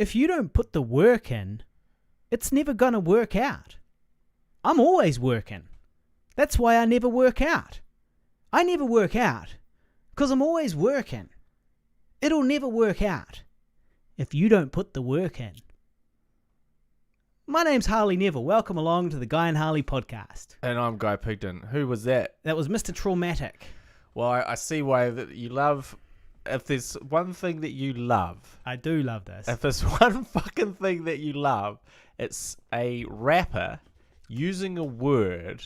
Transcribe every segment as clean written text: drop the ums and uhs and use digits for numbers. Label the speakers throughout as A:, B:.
A: if you don't put the work in, it's never going to work out. I'm always working. That's why I never work out. I never work out because I'm always working. It'll never work out if you don't put the work in. My name's Harley Neville. Welcome along to the Guy and Harley podcast.
B: And I'm Guy Pigden. Who was that?
A: That was Mr. Traumatic.
B: Well, I see why that you love... If there's one thing that you love...
A: I do love this.
B: If there's one fucking thing that you love, it's a rapper using a word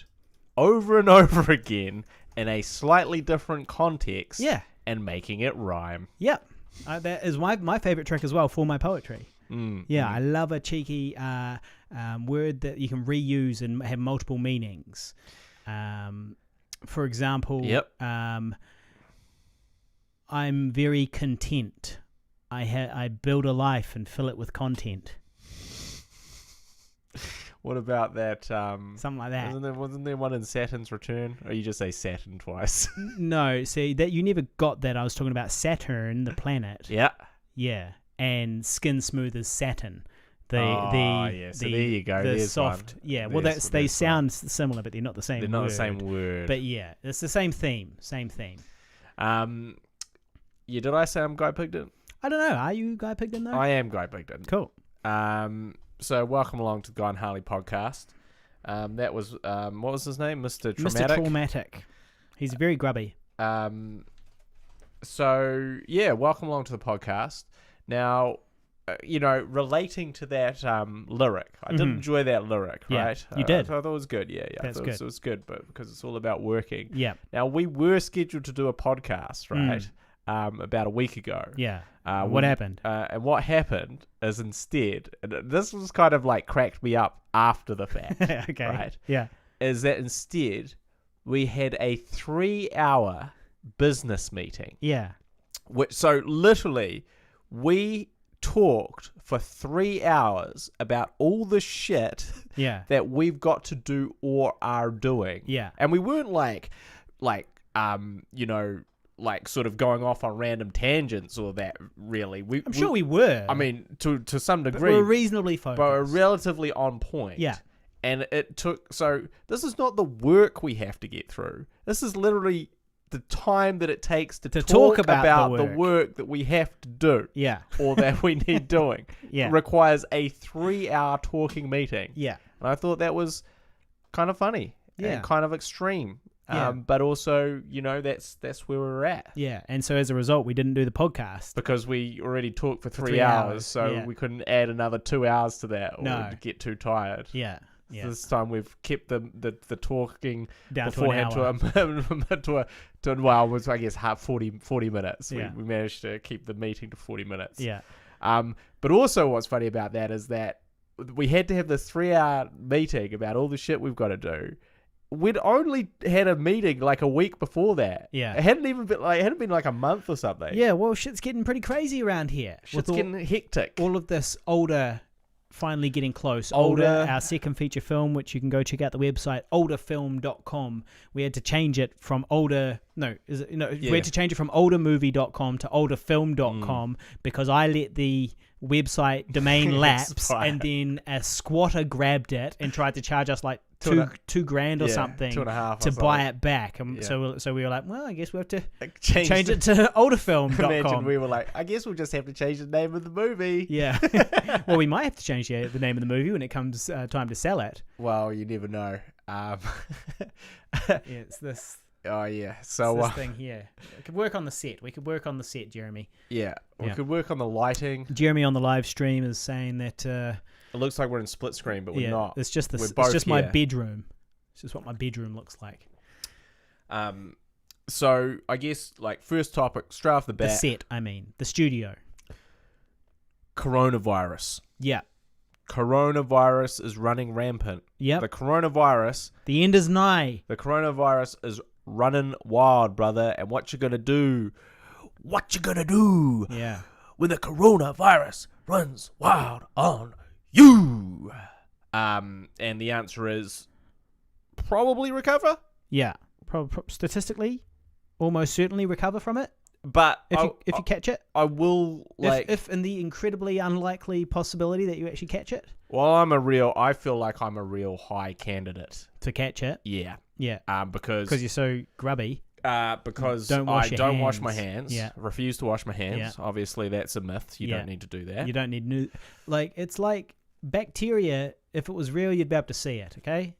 B: over and over again in a slightly different context and making it rhyme.
A: Yep. That is my favourite trick as well for my poetry. I love a cheeky word that you can reuse and have multiple meanings. For example, I'm very content. I build a life and fill it with content.
B: What about that?
A: Something like that.
B: Wasn't there one in Saturn's Return? Or you just say Saturn twice?
A: No, see that you never got that. I was talking about Saturn, the planet. Yeah, and skin smooth as satin. So there you go.
B: The
A: There's soft. One. Yeah, well, they sound similar, but they're not the same.
B: They're not the same word.
A: But yeah, it's the same theme.
B: Did I say I'm Guy Pigden?
A: I don't know. Are you Guy Pigden though?
B: I am Guy Pigden.
A: Cool.
B: So welcome along to the Guy and Harley podcast. That was what was his name? Mr. Traumatic.
A: Mr. Traumatic. He's very grubby.
B: So yeah, welcome along to the podcast. Now, relating to that lyric, I did enjoy that lyric, right?
A: You did.
B: I thought it was good. Yeah.
A: That's good.
B: It was good, but because it's all about working.
A: Yeah.
B: Now we were scheduled to do a podcast, right? About a week ago.
A: Yeah. What happened?
B: And what happened is instead, and this was kind of like cracked me up after the fact.
A: Okay.
B: Right?
A: Yeah.
B: Is that instead we had a 3-hour business meeting.
A: Yeah.
B: So literally, we talked for 3 hours about all the shit that we've got to do or are doing.
A: Yeah.
B: And we weren't like sort of going off on random tangents or that, really.
A: I'm sure we were.
B: I mean, to some degree.
A: But we're reasonably focused.
B: But we're relatively on point.
A: Yeah.
B: And it took... So, this is not the work we have to get through. This is literally the time that it takes to talk about the work that we have to do.
A: Yeah.
B: Or that we need doing.
A: Yeah.
B: It requires a 3-hour talking meeting.
A: Yeah.
B: And I thought that was kind of funny.
A: Yeah.
B: And kind of extreme.
A: Yeah.
B: But also, that's where we're at.
A: Yeah, and so as a result, we didn't do the podcast.
B: Because we already talked for 3 hours, so we couldn't add another 2 hours to that or get too tired.
A: Yeah.
B: So this time we've kept the talking
A: down
B: beforehand
A: to an hour.
B: it was, I guess, 40 minutes.
A: Yeah.
B: We managed to keep the meeting to 40 minutes.
A: Yeah.
B: But also what's funny about that is that we had to have this 3-hour meeting about all the shit we've got to do. We'd only had a meeting like a week before that.
A: Yeah.
B: It hadn't been like a month or something.
A: Yeah, well, shit's getting pretty crazy around here.
B: Shit's getting hectic.
A: All of this Older finally getting close.
B: Older,
A: our second feature film, which you can go check out the website, olderfilm.com. We had to change it from we had to change it from oldermovie.com to olderfilm.com because I let the website domain lapse and then a squatter grabbed it and tried to charge us like $2,000 or something to buy it back. So we were like, well, I guess we have to change it to olderfilm.com.
B: Imagine we were like, I guess we'll just have to change the name of the movie.
A: Yeah. Well, we might have to change the name of the movie when it comes time to sell it.
B: Well, you never know.
A: It's this.
B: Oh, yeah. So
A: this thing here. We could work on the set, Jeremy.
B: Yeah. We could work on the lighting.
A: Jeremy on the live stream is saying that...
B: it looks like we're in split screen, but we're not.
A: It's just my bedroom. It's just what my bedroom looks like.
B: So, I guess, first topic, straight off the bat.
A: The set, the studio.
B: Coronavirus.
A: Yeah.
B: Coronavirus is running rampant.
A: Yep.
B: The
A: end is nigh.
B: The coronavirus is running wild, brother. And what you gonna do?
A: Yeah.
B: When the coronavirus runs wild on you? And the answer is probably recover.
A: Yeah. Statistically, almost certainly recover from it.
B: But
A: if you catch it,
B: I will
A: if in the incredibly unlikely possibility that you actually catch it.
B: Well, I feel like I'm a real high candidate
A: to catch it.
B: Yeah.
A: Because you're so grubby.
B: Because I don't wash my hands. Yeah. Refuse to wash my hands. Yeah. Obviously, that's a myth. You don't need to do that.
A: You don't need it's like bacteria. If it was real, you'd be able to see it. Okay.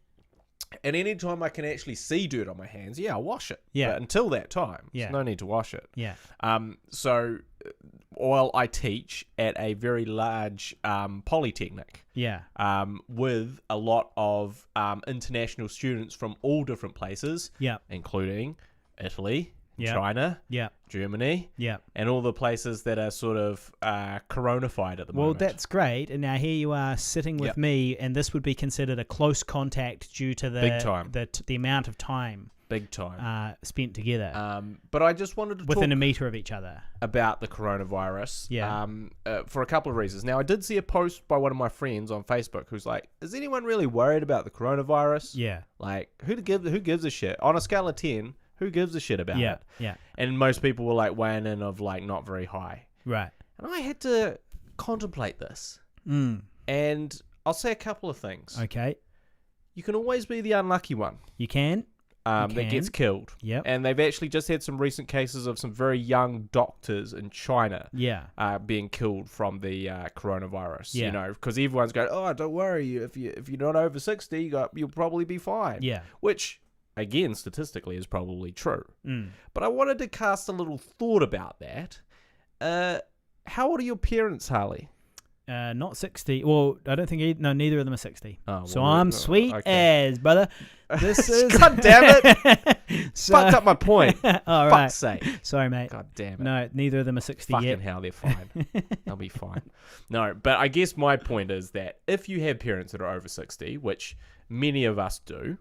B: And any time I can actually see dirt on my hands, I'll wash it.
A: Yeah.
B: But until that time, there's no need to wash it.
A: Yeah.
B: So, while I teach at a very large polytechnic.
A: Yeah.
B: With a lot of international students from all different places.
A: Yeah.
B: Including Italy, China, Germany, and all the places that are sort of coronafied at the moment.
A: Well, that's great. And now here you are sitting with me, and this would be considered a close contact due to
B: Big time.
A: the amount of time.
B: Big time.
A: Spent together.
B: But I just wanted to
A: within
B: talk
A: a meter of each other
B: about the coronavirus.
A: Yeah.
B: For a couple of reasons. Now, I did see a post by one of my friends on Facebook who's like, "Is anyone really worried about the coronavirus?"
A: Yeah.
B: Like, who gives a shit? On a scale of 10, who gives a shit about it?
A: Yeah.
B: And most people were like weighing in of like not very high.
A: Right.
B: And I had to contemplate this. And I'll say a couple of things.
A: Okay.
B: You can always be the unlucky one.
A: You can.
B: That gets killed.
A: Yep.
B: And they've actually just had some recent cases of some very young doctors in China being killed from the coronavirus.
A: Yeah.
B: You know, because everyone's going, "Oh, don't worry, if you're not over 60, you'll probably be fine."
A: Yeah.
B: Which, again, statistically is probably true. But I wanted to cast a little thought about that. How old are your parents, Harley?
A: Not 60. Well, I don't think neither of them are 60.
B: Oh,
A: so I'm sweet as, brother. This is
B: God damn it. Fucked up my point.
A: All right.
B: Fuck's sake.
A: Sorry, mate.
B: God damn it.
A: No, neither of them are 60
B: Fucking
A: yet.
B: hell, they're fine. They'll be fine. No, but I guess my point is that if you have parents that are over 60, which many of us do,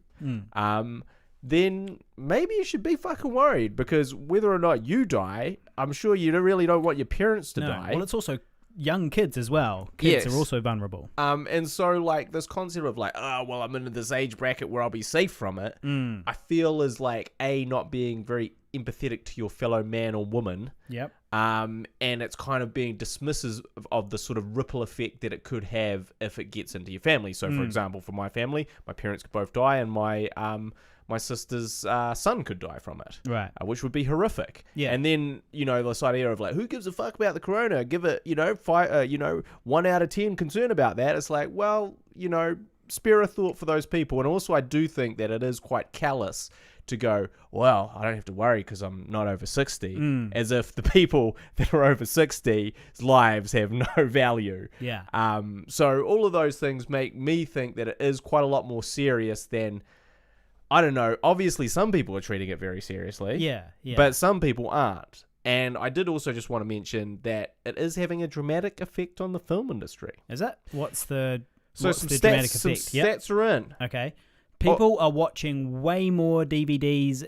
B: then maybe you should be fucking worried, because whether or not you die, I'm sure you really don't want your parents to die.
A: Well, it's also young kids as well. Kids are also vulnerable.
B: And so like this concept of like, well, I'm in this age bracket where I'll be safe from it, I feel is like not being very empathetic to your fellow man or woman.
A: Yep.
B: And it's kind of being dismissive of the sort of ripple effect that it could have if it gets into your family. So for example, for my family, my parents could both die, and my sister's son could die from it,
A: right?
B: Which would be horrific. Yeah. And then this idea of like, who gives a fuck about the corona? Give it 1 out of 10 concern about that. It's like, well, spare a thought for those people. And also, I do think that it is quite callous to go, well, I don't have to worry because I'm not over 60, as if the people that are over 60's lives have no value.
A: Yeah.
B: So all of those things make me think that it is quite a lot more serious than, I don't know, obviously some people are treating it very seriously.
A: Yeah.
B: But some people aren't. And I did also just want to mention that it is having a dramatic effect on the film industry.
A: Is it? What's the
B: stats,
A: dramatic effect?
B: Some stats are in.
A: Okay. People are watching way more DVDs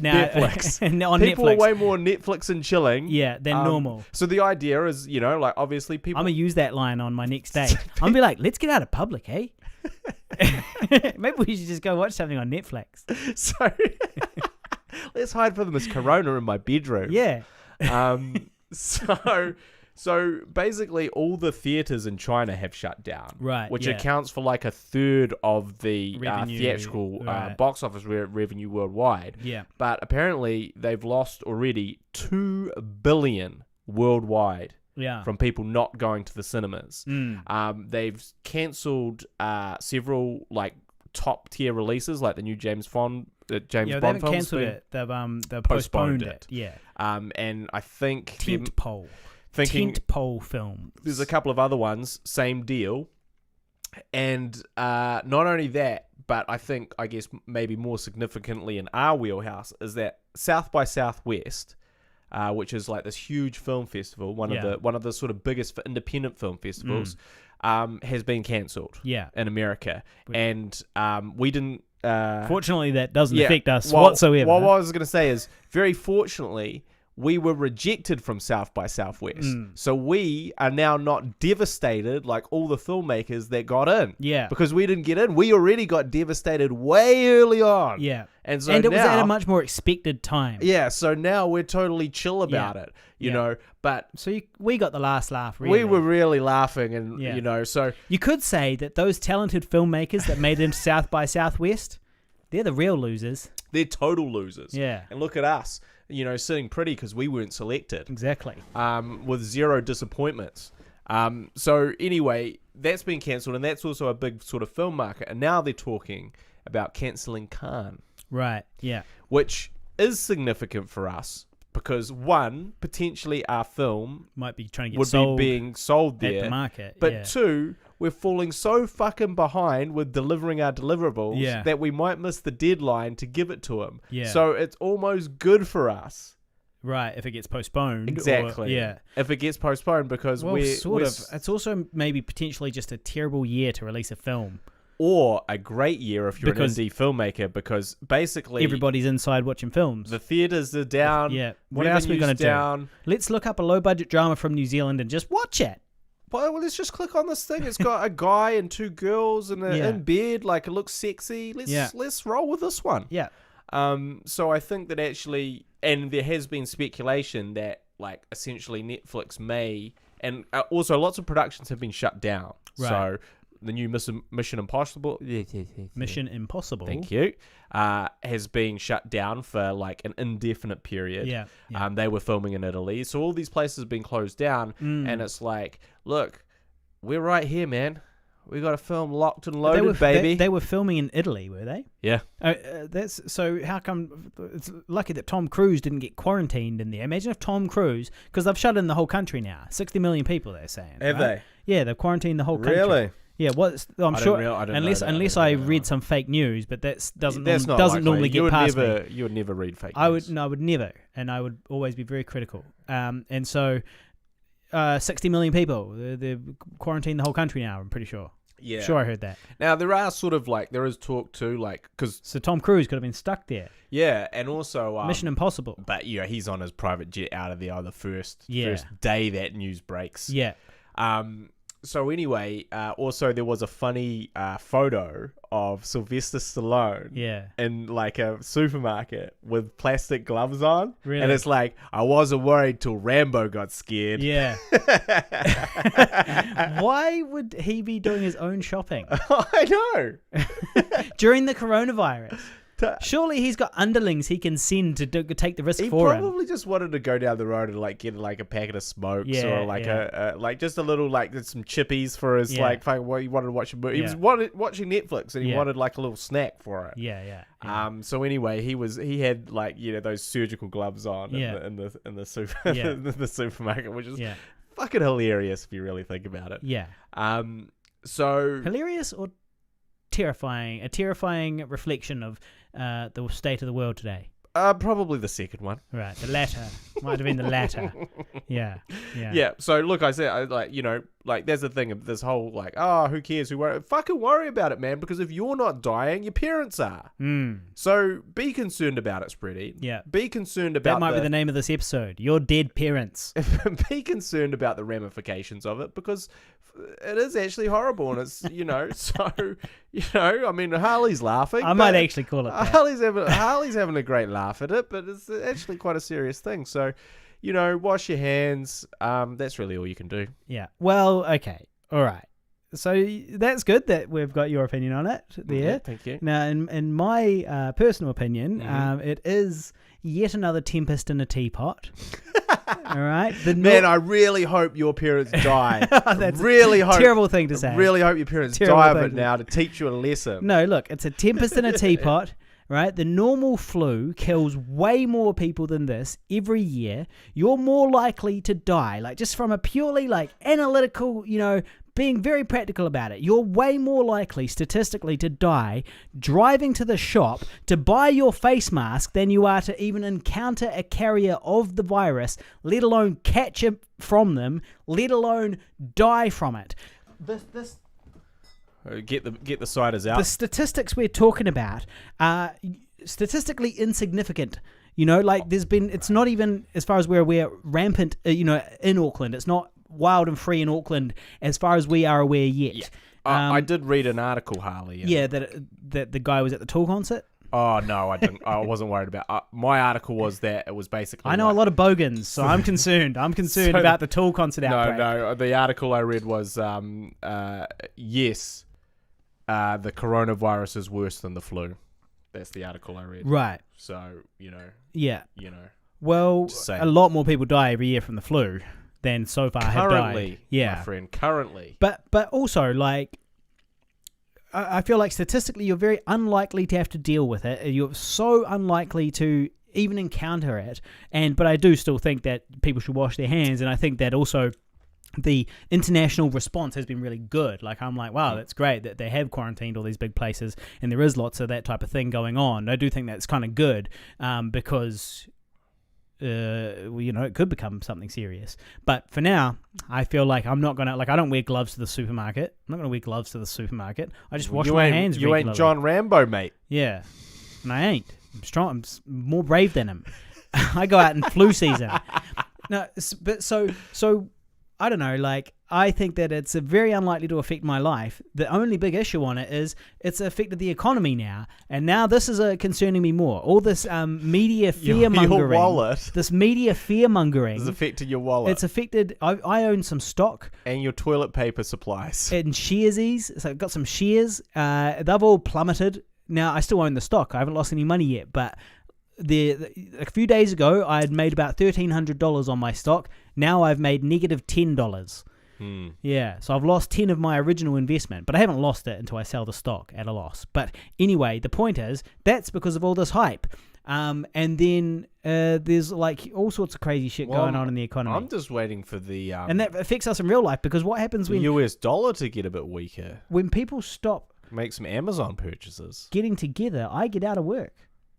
A: now
B: Netflix.
A: on
B: people
A: Netflix.
B: People are way more Netflix and chilling.
A: Yeah, than normal.
B: So the idea is, like obviously people...
A: I'm going to use that line on my next date. I'm going to be like, let's get out of public, eh? Maybe we should just go watch something on Netflix.
B: So let's hide from this corona in my bedroom.
A: Yeah.
B: So basically all the theaters in China have shut down.
A: Right.
B: Which accounts for like a third of the theatrical box office revenue worldwide.
A: Yeah.
B: But apparently they've lost already $2 billion worldwide.
A: Yeah.
B: From people not going to the cinemas. They've cancelled several like top tier releases, like the new James Bond
A: they
B: films.
A: haven't cancelled it. They've postponed it. Yeah.
B: And I think
A: Tentpole film.
B: There's a couple of other ones, same deal. And not only that, but I guess maybe more significantly in our wheelhouse is that South by Southwest, which is like this huge film festival, one of the sort of biggest for independent film festivals, has been cancelled.
A: Yeah.
B: In America, and we didn't.
A: Fortunately, that doesn't affect us whatsoever.
B: What I was going to say is, very fortunately, we were rejected from South by Southwest. So we are now not devastated like all the filmmakers that got in.
A: Yeah.
B: Because we didn't get in. We already got devastated way early on.
A: Yeah.
B: And so
A: it
B: now,
A: was at a much more expected time.
B: Yeah, so now we're totally chill about it, you know. But
A: so we got the last laugh, really.
B: We were really laughing, and, you know, so...
A: You could say that those talented filmmakers that made it into South by Southwest, they're the real losers.
B: They're total losers.
A: Yeah.
B: And look at us, you know, sitting pretty because we weren't selected.
A: Exactly.
B: With zero disappointments. So anyway, that's been cancelled, and that's also a big sort of film market. And now they're talking about cancelling Cannes.
A: Right, yeah.
B: Which is significant for us because, one, potentially our film
A: might be trying to get
B: would be being sold there
A: at the market.
B: But two, we're falling so fucking behind with delivering our deliverables that we might miss the deadline to give it to them.
A: Yeah.
B: So it's almost good for us.
A: Right, if it gets postponed.
B: Exactly. If it gets postponed because
A: it's also maybe potentially just a terrible year to release a film.
B: Or a great year if you're an indie filmmaker, because basically
A: everybody's inside watching films.
B: The theaters are down.
A: Yeah. What else are we going to do? Let's look up a low-budget drama from New Zealand and just watch it.
B: Well, let's just click on this thing. It's got a guy and two girls and in bed. Like, it looks sexy. Let's roll with this one.
A: Yeah.
B: So I think that actually, and there has been speculation that, like, essentially Netflix may, and also lots of productions have been shut down.
A: Right.
B: So the new Mission Impossible.
A: Mission Impossible.
B: Thank you. Has been shut down for like an indefinite period.
A: Yeah.
B: They were filming in Italy. So all these places have been closed down. And it's like, look, we're right here, man. We got a film locked and loaded, baby.
A: They were filming in Italy, were they?
B: Yeah.
A: That's so. How come? It's lucky that Tom Cruise didn't get quarantined in there. Imagine if Tom Cruise, because they've shut in the whole country now. 60 million people, they're saying.
B: Have they?
A: Yeah, they've quarantined the whole country.
B: Really?
A: Yeah, I'm sure. Unless I read some fake news, but that doesn't normally get past me.
B: You would never read fake news.
A: I would never, and I would always be very critical. And so, 60 million people, they're quarantined the whole country now. I'm pretty sure.
B: Yeah,
A: sure, I heard that.
B: Now there are sort of like there is talk too, like because
A: so Tom Cruise could have been stuck there.
B: Yeah, and also
A: Mission Impossible.
B: But yeah, he's on his private jet out of there on the first day that news breaks.
A: Yeah.
B: So anyway, also there was a funny photo of Sylvester Stallone in like a supermarket with plastic gloves on.
A: Really?
B: And it's like, I wasn't worried till Rambo got scared.
A: Yeah. Why would he be doing his own shopping?
B: I know.
A: During the coronavirus. Surely he's got underlings he can send to take the risk for him.
B: He probably just wanted to go down the road and like get like a packet of smokes or like a like just a little like some chippies for his like he wanted to watch a movie. He was watching Netflix and he wanted like a little snack for it.
A: Yeah.
B: So anyway, he had like those surgical gloves on in the supermarket, which is fucking hilarious if you really think about it.
A: Yeah.
B: So
A: hilarious or terrifying? A terrifying reflection of the state of the world today.
B: Probably the second one.
A: Right, the latter. Might have been the latter. Yeah.
B: So look, I said, there's the thing of this whole like, who cares? Fucking worry about it, man. Because if you're not dying, your parents are. So be concerned about it, Spready.
A: Yeah.
B: Be concerned about
A: that might be the name of this episode. Your dead parents.
B: Be concerned about the ramifications of it because it is actually horrible, and it's I mean, Harley's laughing.
A: I might actually call it that.
B: Harley's having a great laugh at it, but it's actually quite a serious thing. So, wash your hands. That's really all you can do.
A: Yeah. Well, okay. All right. So that's good that we've got your opinion on it there.
B: Yeah, thank you.
A: Now, in my personal opinion, it is yet another tempest in a teapot. All right.
B: Man, I really hope your parents die.
A: That's really a terrible thing to say.
B: I really hope your parents die of it now to teach you a lesson.
A: No, look, it's a tempest in a teapot. Right? The normal flu kills way more people than this every year. You're more likely to die, like just from a purely like analytical, being very practical about it. You're way more likely statistically to die driving to the shop to buy your face mask than you are to even encounter a carrier of the virus, let alone catch it from them, let alone die from it. This
B: Get the ciders out.
A: The statistics we're talking about are statistically insignificant. Like it's not even, as far as we're aware, rampant, in Auckland. It's not wild and free in Auckland as far as we are aware yet.
B: Yeah. I did read an article, Harley.
A: Yeah, that the guy was at the Tool concert.
B: Oh, no, I didn't. I wasn't worried about my article was that it was basically...
A: I know a lot of bogans, so I'm concerned. I'm concerned about the Tool concert outbreak.
B: No, the article I read was, yes, the coronavirus is worse than the flu. That's the article I read.
A: Right.
B: So,
A: Yeah.
B: Well,
A: a lot more people die every year from the flu than so far have died.
B: Currently, my friend, currently.
A: But also, like, I feel like statistically you're very unlikely to have to deal with it. You're so unlikely to even encounter it. But I do still think that people should wash their hands, and I think that also the international response has been really good. Like, I'm like, wow, that's great that they have quarantined all these big places, and there is lots of that type of thing going on. I do think that's kind of good, because... it could become something serious. But for now, I feel like I'm not gonna, like, I don't wear gloves to the supermarket. I'm not gonna wear gloves to the supermarket. I just wash my hands regularly.
B: You ain't John Rambo, mate.
A: Yeah, and I ain't. I'm strong. I'm more brave than him. I go out in flu season. No, but so I don't know. Like, I think that it's very unlikely to affect my life. The only big issue on it is it's affected the economy now, and now this is concerning me more. All this media fear-mongering.
B: Your wallet.
A: This media fear-mongering.
B: It's affected your wallet.
A: It's affected... I own some stock.
B: And your toilet paper supplies.
A: And Sharesies. So I've got some shares. They've all plummeted. Now, I still own the stock. I haven't lost any money yet, but... a few days ago, I had made about $1,300 on my stock. Now I've made negative $10. Yeah, so I've lost 10 of my original investment, but I haven't lost it until I sell the stock at a loss. But anyway, the point is, that's because of all this hype. And then there's like all sorts of crazy shit going on in the economy.
B: I'm just waiting for the...
A: and that affects us in real life, because what happens when...
B: the US dollar to get a bit weaker.
A: When people stop...
B: make some Amazon purchases.
A: Getting together, I get out of work.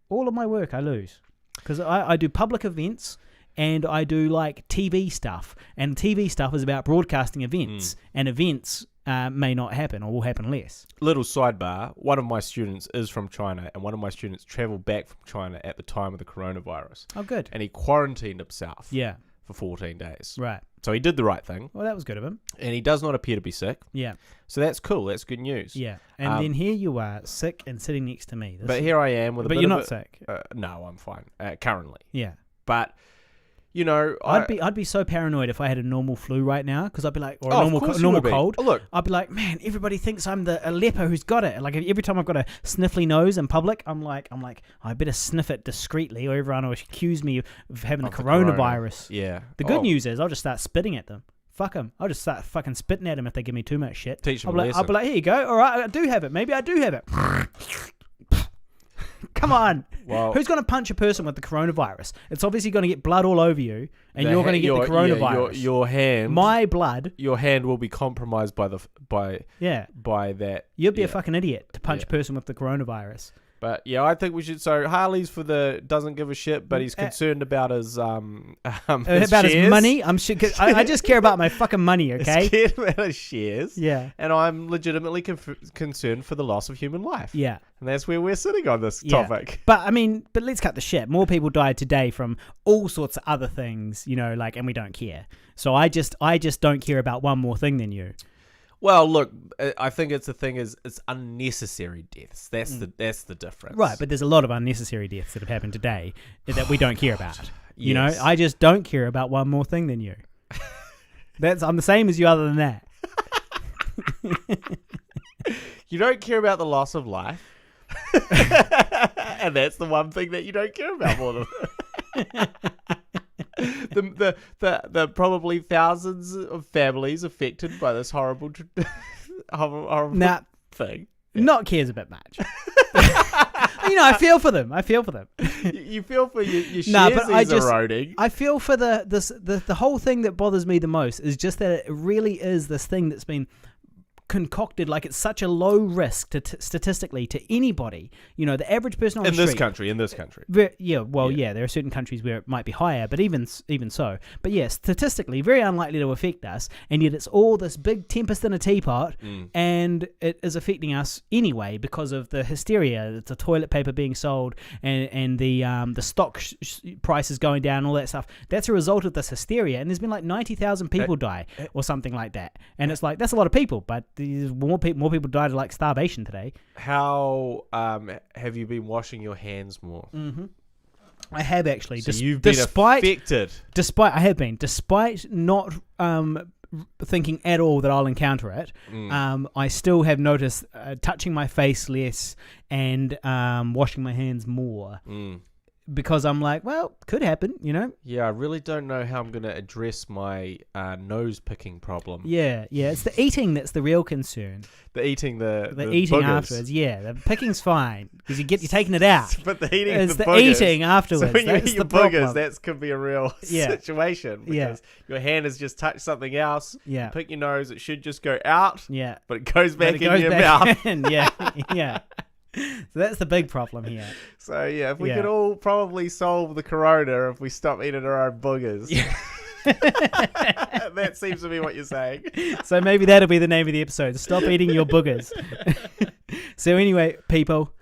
A: All of my work I lose, because I do public events and I do like TV stuff, and TV stuff is about broadcasting events, and events may not happen or will happen less.
B: Little sidebar, one of my students is from China, and one of my students travelled back from China at the time of the coronavirus.
A: Oh, good.
B: And he quarantined himself.
A: Yeah.
B: For 14 days.
A: Right.
B: So he did the right thing.
A: Well, that was good of him.
B: And he does not appear to be sick.
A: Yeah.
B: So that's cool. That's good news.
A: Yeah. And then here you are, sick and sitting next to me.
B: Here I am with a bit of...
A: But you're not sick.
B: No, I'm fine. Currently.
A: Yeah.
B: But,
A: I'd be so paranoid if I had a normal flu right now, because I'd be like, or a normal cold.
B: Oh, look.
A: I'd be like, man, everybody thinks I'm a leper who's got it. Like, every time I've got a sniffly nose in public, I'm like, I better sniff it discreetly, or everyone will accuse me of having the coronavirus.
B: Yeah.
A: The good news is I'll just start spitting at them. Fuck them. I'll just start fucking spitting at them if they give me too much shit.
B: Teach them
A: I'll be like, here you go. All right, I do have it. Maybe I do have it. Come on.
B: Well,
A: who's going to punch a person with the coronavirus? It's obviously going to get blood all over you, and you're going to get the coronavirus.
B: Your hand.
A: My blood.
B: Your hand will be compromised by that.
A: You'd be a fucking idiot to punch a person with the coronavirus.
B: But yeah, I think we should. So Harley's for the doesn't give a shit, but he's concerned about his
A: his money. I'm sure. I just care about my fucking money. Okay.
B: He's scared about his shares.
A: Yeah.
B: And I'm legitimately concerned for the loss of human life.
A: Yeah.
B: And that's where we're sitting on this topic.
A: But let's cut the shit. More people died today from all sorts of other things, and we don't care. So I just don't care about one more thing than you.
B: Well, look, I think it's unnecessary deaths. That's the difference.
A: Right, but there's a lot of unnecessary deaths that have happened today that we don't care about.
B: Yes.
A: I just don't care about one more thing than you. I'm the same as you other than that.
B: You don't care about the loss of life. And that's the one thing that you don't care about more than... the probably thousands of families affected by this horrible thing.
A: Not cares a bit much. I feel for them.
B: You feel for your shares eroding.
A: I feel for the whole thing that bothers me the most is just that it really is this thing that's been concocted, like it's such a low risk statistically to anybody. The average person on the street.
B: In this country.
A: There are certain countries where it might be higher, but even so. But yeah, statistically, very unlikely to affect us, and yet it's all this big tempest in a teapot, and it is affecting us anyway because of the hysteria, the toilet paper being sold, and the stock prices going down, all that stuff. That's a result of this hysteria, and there's been like 90,000 people die or something like that, and it's like that's a lot of people, but more people died of like starvation today.
B: How have you been washing your hands more?
A: Mm-hmm. I have actually.
B: So you've been affected.
A: Despite not thinking at all that I'll encounter it, I still have noticed touching my face less and washing my hands more. Because I'm like, well, could happen, Yeah, I
B: really don't know how I'm going to address my nose picking problem.
A: Yeah, it's the eating that's the real concern.
B: The eating, the
A: eating
B: boogers.
A: Afterwards. Yeah, the picking's fine because you're taking it out.
B: But the eating,
A: it's
B: the
A: eating afterwards.
B: So when
A: that's
B: you eat your boogers, that could be a real situation because your hand has just touched something else.
A: Yeah,
B: you pick your nose, it should just go out.
A: Yeah,
B: but it goes back in your mouth.
A: Yeah. So that's the big problem here.
B: So yeah, if we could all probably solve the corona if we stop eating our own boogers. Yeah. That seems to be what you're saying.
A: So maybe that'll be the name of the episode. Stop eating your boogers. So anyway, people,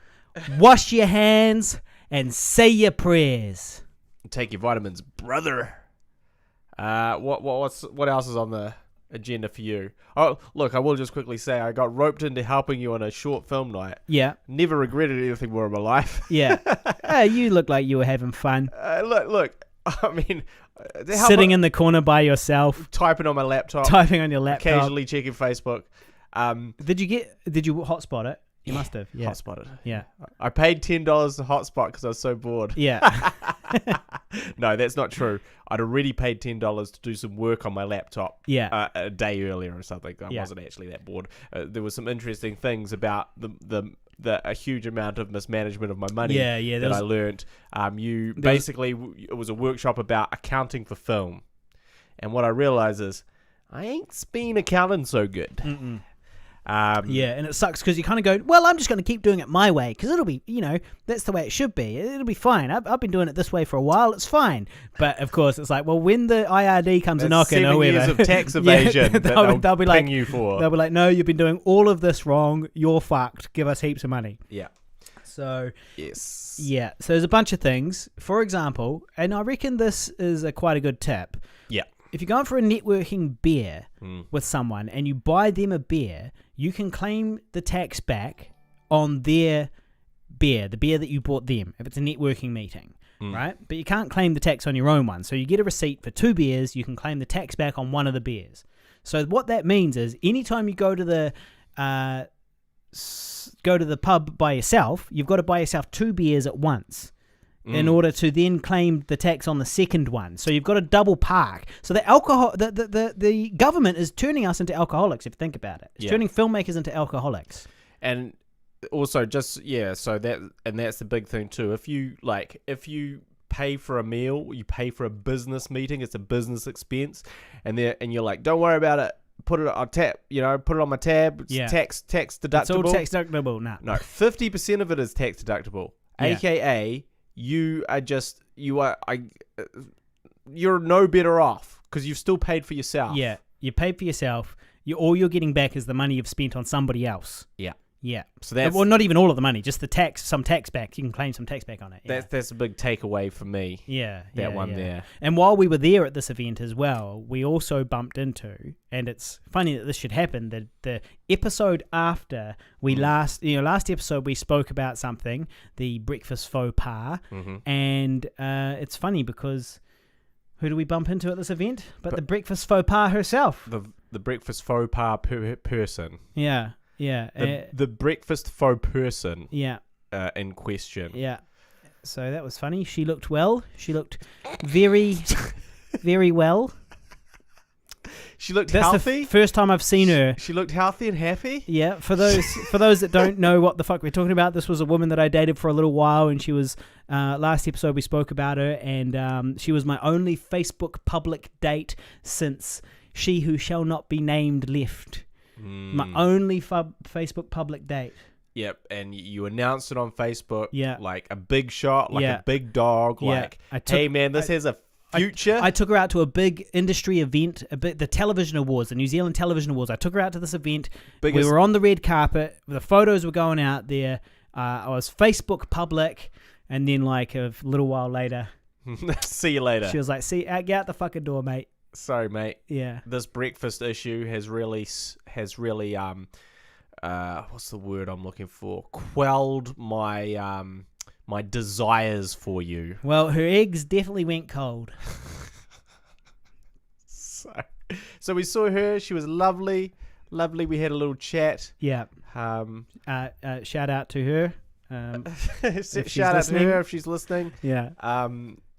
A: wash your hands and say your prayers.
B: Take your vitamins, brother. What else is on the agenda for you? Oh, look, I will just quickly say I got roped into helping you on a short film night.
A: Yeah.
B: Never regretted anything more in my life.
A: Yeah. You look like you were having fun.
B: Look, I mean...
A: Sitting in the corner by yourself.
B: Typing on my laptop.
A: Typing on your laptop.
B: Occasionally checking Facebook.
A: Did you hotspot it? You must have. Yeah.
B: Hotspotted.
A: Yeah.
B: I paid $10 to hotspot because I was so bored.
A: Yeah.
B: No, that's not true. I'd already paid $10 to do some work on my laptop.
A: Yeah.
B: A day earlier or something. I wasn't actually that bored. There were some interesting things about a huge amount of mismanagement of my money that I learned. It was a workshop about accounting for film. And what I realized is I ain't been accounting so good.
A: Mm-mm. And it sucks because you kind of go, well, I'm just going to keep doing it my way because it'll be, that's the way it should be. It'll be fine. I've been doing it this way for a while. It's fine. But of course, it's like, well, when the IRD comes a knocking,
B: 7 years of tax evasion they'll be like,
A: you for. They'll be like, no, you've been doing all of this wrong. You're fucked. Give us heaps of money.
B: Yeah.
A: So
B: yes.
A: Yeah. So there's a bunch of things. For example, and I reckon this is quite a good tip.
B: Yeah.
A: If you're going for a networking beer with someone and you buy them a beer, you can claim the tax back on their beer, the beer that you bought them, if it's a networking meeting, right? But you can't claim the tax on your own one. So you get a receipt for 2 beers, you can claim the tax back on one of the beers. So what that means is anytime you go to the pub by yourself, you've got to buy yourself 2 beers at once. In order to then claim the tax on the second one. So you've got a double park. So the government is turning us into alcoholics, if you think about it. It's turning filmmakers into alcoholics.
B: And also that's the big thing too. If you pay for a meal, you pay for a business meeting, it's a business expense, and you're like, don't worry about it. Put it on tap, put it on my tab. It's tax deductible.
A: It's all tax deductible.
B: No, 50% of it is tax deductible. AKA you're no better off because you've still paid for yourself.
A: Yeah, you paid for yourself. All you're getting back is the money you've spent on somebody else.
B: Yeah.
A: Yeah.
B: So that's
A: not even all of the money, just the tax, some tax back. You can claim some tax back on it. Yeah.
B: That's a big takeaway for me.
A: Yeah.
B: There.
A: And while we were there at this event as well, we also bumped into, and it's funny that this should happen, the episode after we last episode we spoke about something, the Breakfast Faux Pas, and it's funny because who do we bump into at this event? But the Breakfast Faux Pas herself.
B: The Breakfast Faux Pas person.
A: Yeah. Yeah.
B: The breakfast faux person.
A: Yeah.
B: In question.
A: Yeah. So that was funny. She looked well. She looked very, very well.
B: She looked
A: That's
B: healthy.
A: The first time I've seen her.
B: She looked healthy and happy.
A: Yeah. For those that don't know what the fuck we're talking about, this was a woman that I dated for a little while, and she was last episode we spoke about her, and she was my only Facebook public date since she who shall not be named left. My only Facebook public date.
B: Yep, and you announced it on Facebook.
A: Yeah.
B: Like a big shot, like a big dog.
A: Yeah.
B: Like, hey man, this has a future.
A: I took her out to a big industry event, the Television Awards, the New Zealand Television Awards. I took her out to this event. We were on the red carpet. The photos were going out there. I was Facebook public, and then like a little while later,
B: see you later.
A: She was like, "See, get out the fucking door, mate."
B: Sorry, mate.
A: Yeah.
B: This breakfast issue has really what's the word I'm looking for? Quelled my my desires for you.
A: Well, her eggs definitely went cold.
B: So we saw her. She was lovely. We had a little chat.
A: Yeah. Shout out to her.
B: Shout out to her if she's listening.
A: Yeah.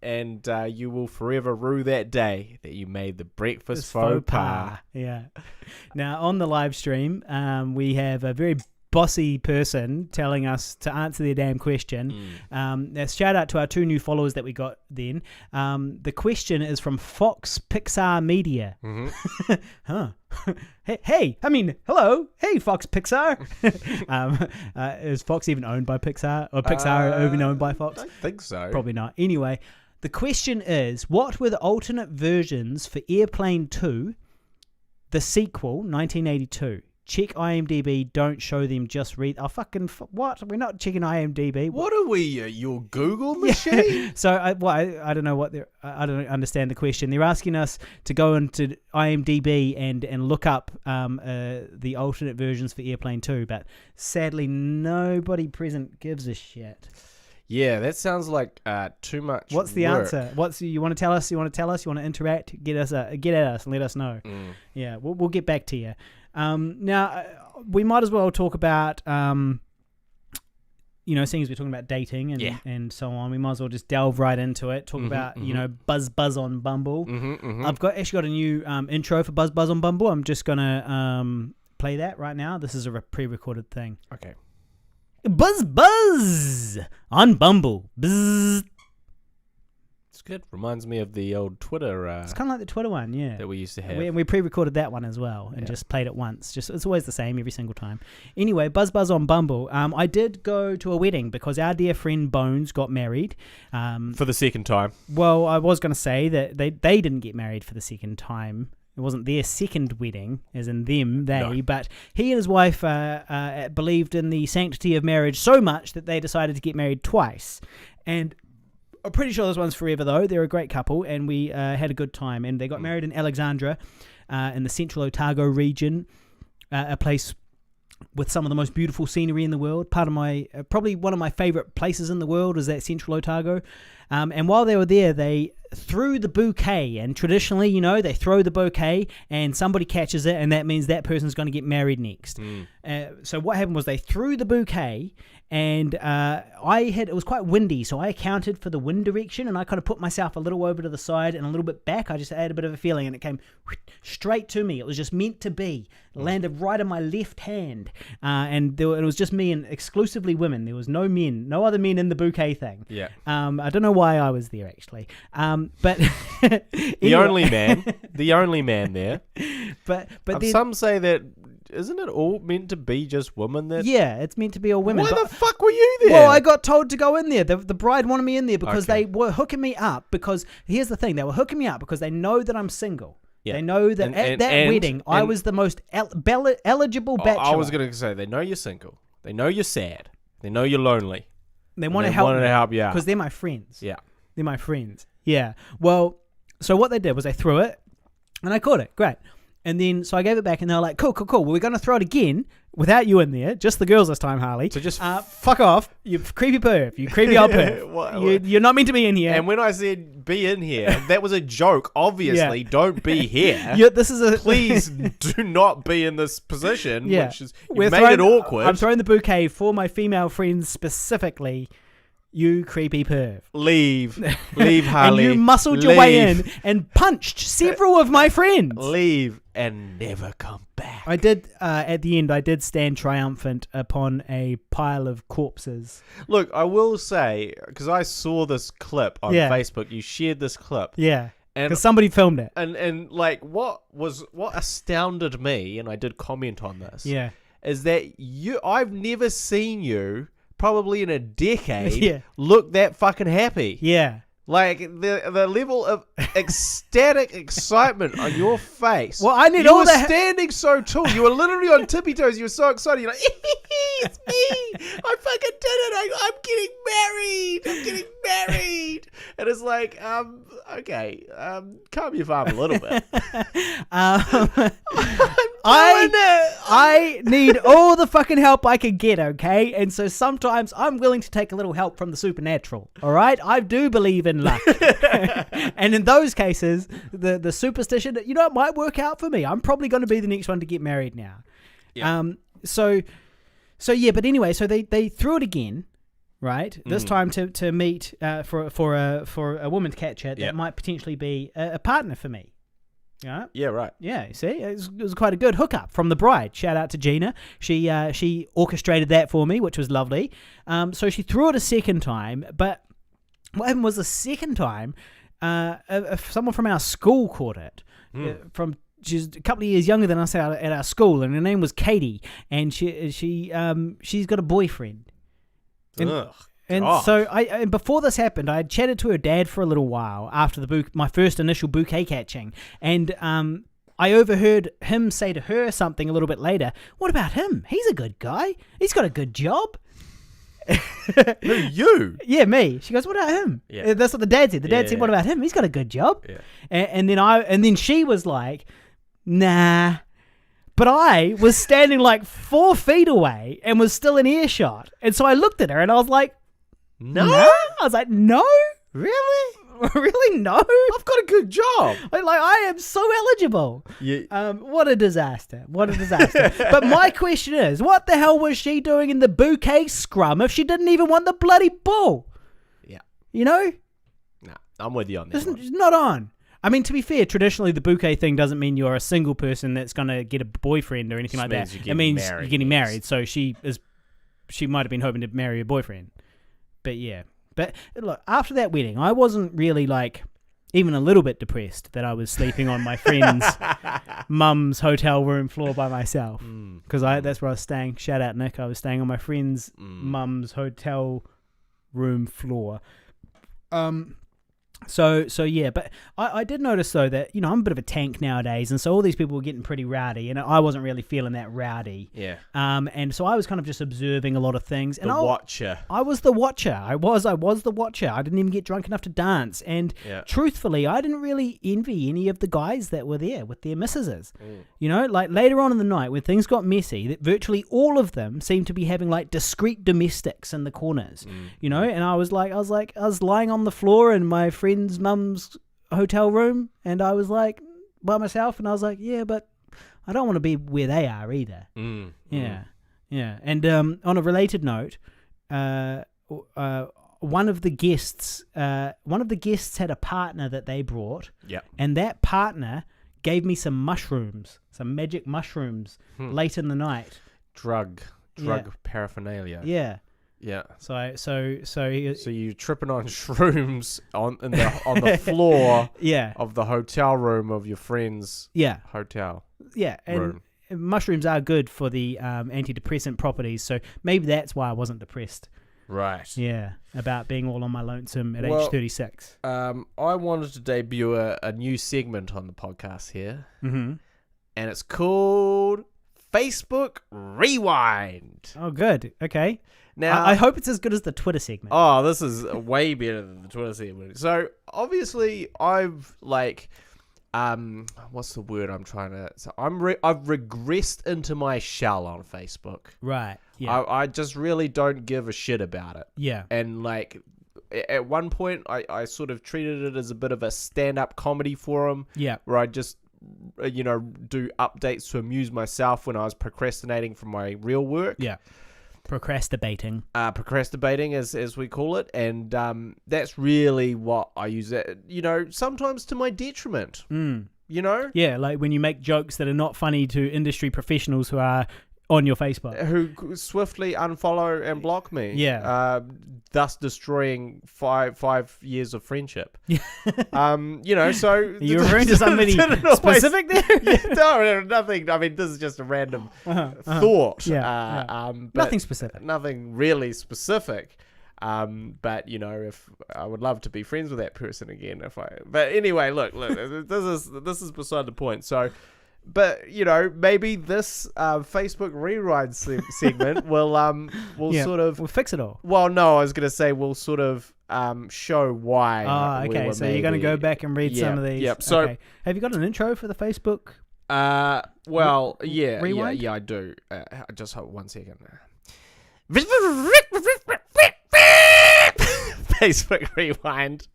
B: And you will forever rue that day that you made the breakfast faux pas.
A: Yeah. Now, on the live stream, we have a very bossy person telling us to answer their damn question. Shout out to our 2 new followers that we got then. The question is from Fox Pixar Media. Huh. Hello. Hey, Fox Pixar. Is Fox even owned by Pixar? Or Pixar even owned by Fox?
B: I don't think so.
A: Probably not. Anyway, the question is, what were the alternate versions for Airplane 2, the sequel, 1982? Check IMDb, don't show them, just read. Oh, fucking, what? We're not checking IMDb.
B: What are we, your Google machine?
A: So, I don't know what they're, I don't understand the question. They're asking us to go into IMDb and look up the alternate versions for Airplane 2, but sadly, nobody present gives a shit.
B: Yeah, that sounds like too much
A: What's the
B: work.
A: answer? You want to tell us? You want to interact? Get at us and let us know. Yeah, we'll get back to you. Now, we might as well talk about, seeing as we're talking about dating and so on, we might as well just delve right into it. Talk about, Buzz on Bumble. I've actually got a new intro for Buzz on Bumble. I'm just going to play that right now. This is a pre-recorded thing.
B: Okay.
A: Buzz on Bumble. Buzz.
B: It's good. Reminds me of the old Twitter.
A: It's kind of like the Twitter one, yeah.
B: That we used to have.
A: We pre-recorded that one as well and just played it once. It's always the same every single time. Anyway, Buzz on Bumble. I did go to a wedding because our dear friend Bones got married.
B: For the second time.
A: Well, I was going to say that they didn't get married for the second time. It wasn't their second wedding, as in they, but he and his wife believed in the sanctity of marriage so much that they decided to get married twice. And I'm pretty sure this one's forever, though. They're a great couple, and we had a good time. And they got married in Alexandra, in the Central Otago region, a place with some of the most beautiful scenery in the world. Part of my, probably one of my favorite places in the world is that Central Otago. And while they were there, they threw the bouquet. And traditionally, they throw the bouquet and somebody catches it, and that means that person's going to get married next. So what happened was they threw the bouquet, and it was quite windy, so I accounted for the wind direction, and I kind of put myself a little over to the side and a little bit back. I just had a bit of a feeling, and it came straight to me. It was just meant to be. It landed right in my left hand, and it was just me and exclusively women. There was no other men in the bouquet thing.
B: Yeah.
A: I don't know why I was there, actually. But
B: the only man there.
A: But
B: some say that. Isn't it all meant to be just women there?
A: Yeah, it's meant to be all women.
B: Why the fuck were you there?
A: Well, I got told to go in there. The bride wanted me in there because they were hooking me up. Because here's the thing, they were hooking me up because they know that I'm single. Yeah. They know that at that wedding, I was the most eligible bachelor.
B: I was going to say, they know you're single. They know you're sad. They know you're lonely.
A: They want to help
B: you out.
A: Because they're my friends.
B: Yeah.
A: They're my friends. Yeah. Well, so what they did was they threw it, and I caught it. Great. And then, so I gave it back, and they were like, cool. Well, we're going to throw it again without you in there. Just the girls this time, Harley.
B: So just
A: fuck off. You creepy perv. You creepy old perv. You're not meant to be in here.
B: And when I said be in here, that was a joke. Obviously, don't be here. Please do not be in this position, which is, you've made it awkward.
A: I'm throwing the bouquet for my female friends specifically. You creepy perv.
B: Leave, Harley.
A: And you muscled your way in and punched several of my friends.
B: Leave and never come back.
A: I did, at the end, I did stand triumphant upon a pile of corpses.
B: Look, I will say, because I saw this clip on Facebook, you shared this clip.
A: Yeah. Because somebody filmed it.
B: And like what astounded me, and I did comment on this, is that I've never seen you probably in a decade look that fucking happy.
A: Yeah.
B: Like the level of ecstatic excitement on your face.
A: Well, I need
B: you
A: all
B: were
A: that.
B: Standing so tall. You were literally on tippy toes. You were so excited. You're like, it's me. I fucking did it. I'm getting married. I'm getting married. And it's like, okay, calm your farm a little bit.
A: I need all the fucking help I can get, okay? And so sometimes I'm willing to take a little help from the supernatural, all right? I do believe in luck. And in those cases, the superstition, it might work out for me. I'm probably going to be the next one to get married now. Yeah. So yeah, but anyway, so they threw it again, right? This time to meet for a woman to catch it that might potentially be a partner for me. Yeah.
B: Yeah. Right.
A: Yeah. See, it was quite a good hookup from the bride. Shout out to Gina. She orchestrated that for me, which was lovely. So she threw it a second time, but what happened was the second time, someone from our school caught it. She's a couple of years younger than us at our school, and her name was Katie, and she's got a boyfriend. And so before this happened, I had chatted to her dad for a little while after my first initial bouquet catching, and I overheard him say to her something a little bit later. What about him? He's a good guy. He's got a good job.
B: Who, you?
A: Yeah, me. She goes, what about him? Yeah. That's what the dad said. The dad said, what about him? He's got a good job. Yeah. And then she was like, nah. But I was standing like 4 feet away and was still in earshot. And so I looked at her and I was like, no? I was like, no?
B: Really?
A: Really? No?
B: I've got a good job.
A: I am so eligible.
B: Yeah.
A: What a disaster. But my question is, what the hell was she doing in the bouquet scrum if she didn't even want the bloody bull? Yeah.
B: Nah, I'm with you on that.
A: It's not on. I mean, to be fair, traditionally the bouquet thing doesn't mean you're a single person that's going to get a boyfriend or anything like that. It means you're getting married. So she might have been hoping to marry a boyfriend. But yeah. But look, after that wedding, I wasn't really even a little bit depressed that I was sleeping on my friend's mum's hotel room floor by myself. Because that's where I was staying. Shout out, Nick. I was staying on my friend's mum's hotel room floor. So yeah, but I did notice though that, I'm a bit of a tank nowadays, and so all these people were getting pretty rowdy, and I wasn't really feeling that rowdy. Yeah. And so I was kind of just observing a lot of things. And
B: watcher.
A: I was the watcher. I was the watcher. I didn't even get drunk enough to dance. And truthfully, I didn't really envy any of the guys that were there with their missuses. Like later on in the night when things got messy, that virtually all of them seemed to be having discreet domestics in the corners. And I was lying on the floor in my friend's mum's hotel room, and I was by myself, and I was like, yeah, but I don't want to be where they are either. Yeah. And on a related note, one of the guests had a partner that they brought, and that partner gave me some magic mushrooms late in the night.
B: Drug paraphernalia.
A: Yeah.
B: Yeah.
A: So you
B: tripping on shrooms on the floor of the hotel room of your friend's hotel.
A: Yeah, and mushrooms are good for the antidepressant properties, so maybe that's why I wasn't depressed.
B: Right.
A: Yeah, about being all on my lonesome at age 36.
B: I wanted to debut a new segment on the podcast here. And it's called Facebook Rewind.
A: Oh, good. Okay.
B: Now,
A: I hope it's as good as the Twitter segment.
B: Oh, this is way better than the Twitter segment. So, obviously, I've what's the word I'm trying to... So I've regressed into my shell on Facebook.
A: Right, yeah.
B: I just really don't give a shit about it.
A: Yeah.
B: And, at one point, I sort of treated it as a bit of a stand-up comedy forum. Yeah. Where I just... do updates to amuse myself when I was procrastinating from my real work. Yeah.
A: Procrastinating.
B: Procrastinating as we call it. And that's really what I use it, sometimes to my detriment. Yeah,
A: like when you make jokes that are not funny to industry professionals who are on your Facebook.
B: Who swiftly unfollow and block me.
A: Yeah.
B: Thus destroying 5 years of friendship. Yeah. So...
A: Are you referring to somebody specific there?
B: Yeah, no, nothing. I mean, this is just a random thought.
A: Yeah. Nothing specific.
B: Nothing really specific. But if I would love to be friends with that person again, but anyway, look, this is beside the point. So, but maybe this Facebook rewind segment will sort of
A: we'll fix it all.
B: Well, no, I was gonna say we'll sort of show why.
A: Okay, so you're gonna go back and read some of these.
B: Yep. So,
A: okay. Have you got an intro for the Facebook?
B: Rewind? Yeah, I do. Just hold 1 second. Facebook rewind.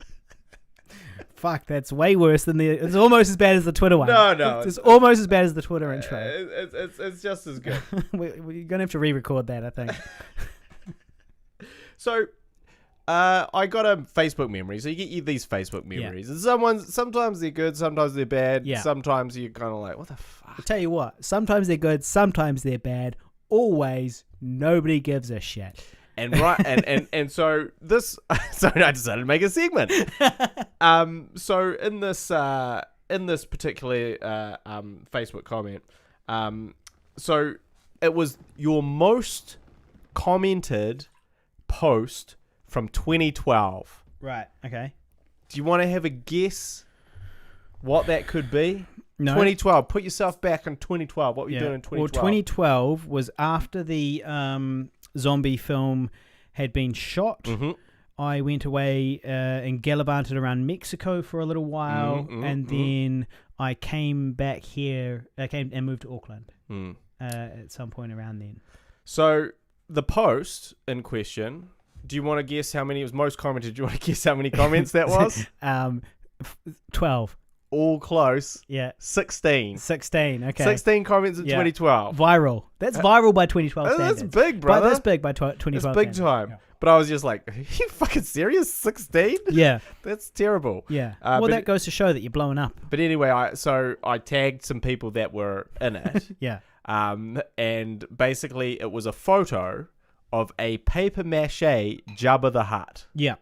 A: Fuck, that's way worse than it's almost as bad as the Twitter one.
B: No.
A: It's almost as bad as the Twitter intro.
B: It's just as good.
A: We're going to have to re-record that, I think.
B: So, I got a Facebook memory. So you get these Facebook memories. And sometimes they're good, sometimes they're bad. Yeah. Sometimes you're kind of like, what the fuck?
A: I'll tell you what, sometimes they're good, sometimes they're bad. Always, nobody gives a shit.
B: And and so this, so I decided to make a segment. So in this particular Facebook comment, so it was your most commented post from 2012.
A: Right. Okay.
B: Do you want to have a guess what that could be?
A: No.
B: 2012. Put yourself back in 2012. What were you doing in 2012?
A: Well, 2012 was after the zombie film had been shot. Mm-hmm. I went away and gallivanted around Mexico for a little while, and then I came back here. I came and moved to Auckland at some point around then.
B: So the post in question. Do you want to guess how many it was most commented? Do you want to guess how many comments that was?
A: 12.
B: All close.
A: Yeah.
B: 16.
A: 16, okay.
B: 16 comments in 2012.
A: Viral. That's viral by 2012 standards.
B: That's big, brother.
A: That's big by 2012
B: That's big time. Yeah. But I was just like, are you fucking serious? 16?
A: Yeah.
B: That's terrible.
A: Yeah. Well, that goes to show that you're blowing up.
B: But anyway, I tagged some people that were in it.
A: Yeah.
B: And basically it was a photo of a paper mache Jabba the Hutt.
A: Yeah.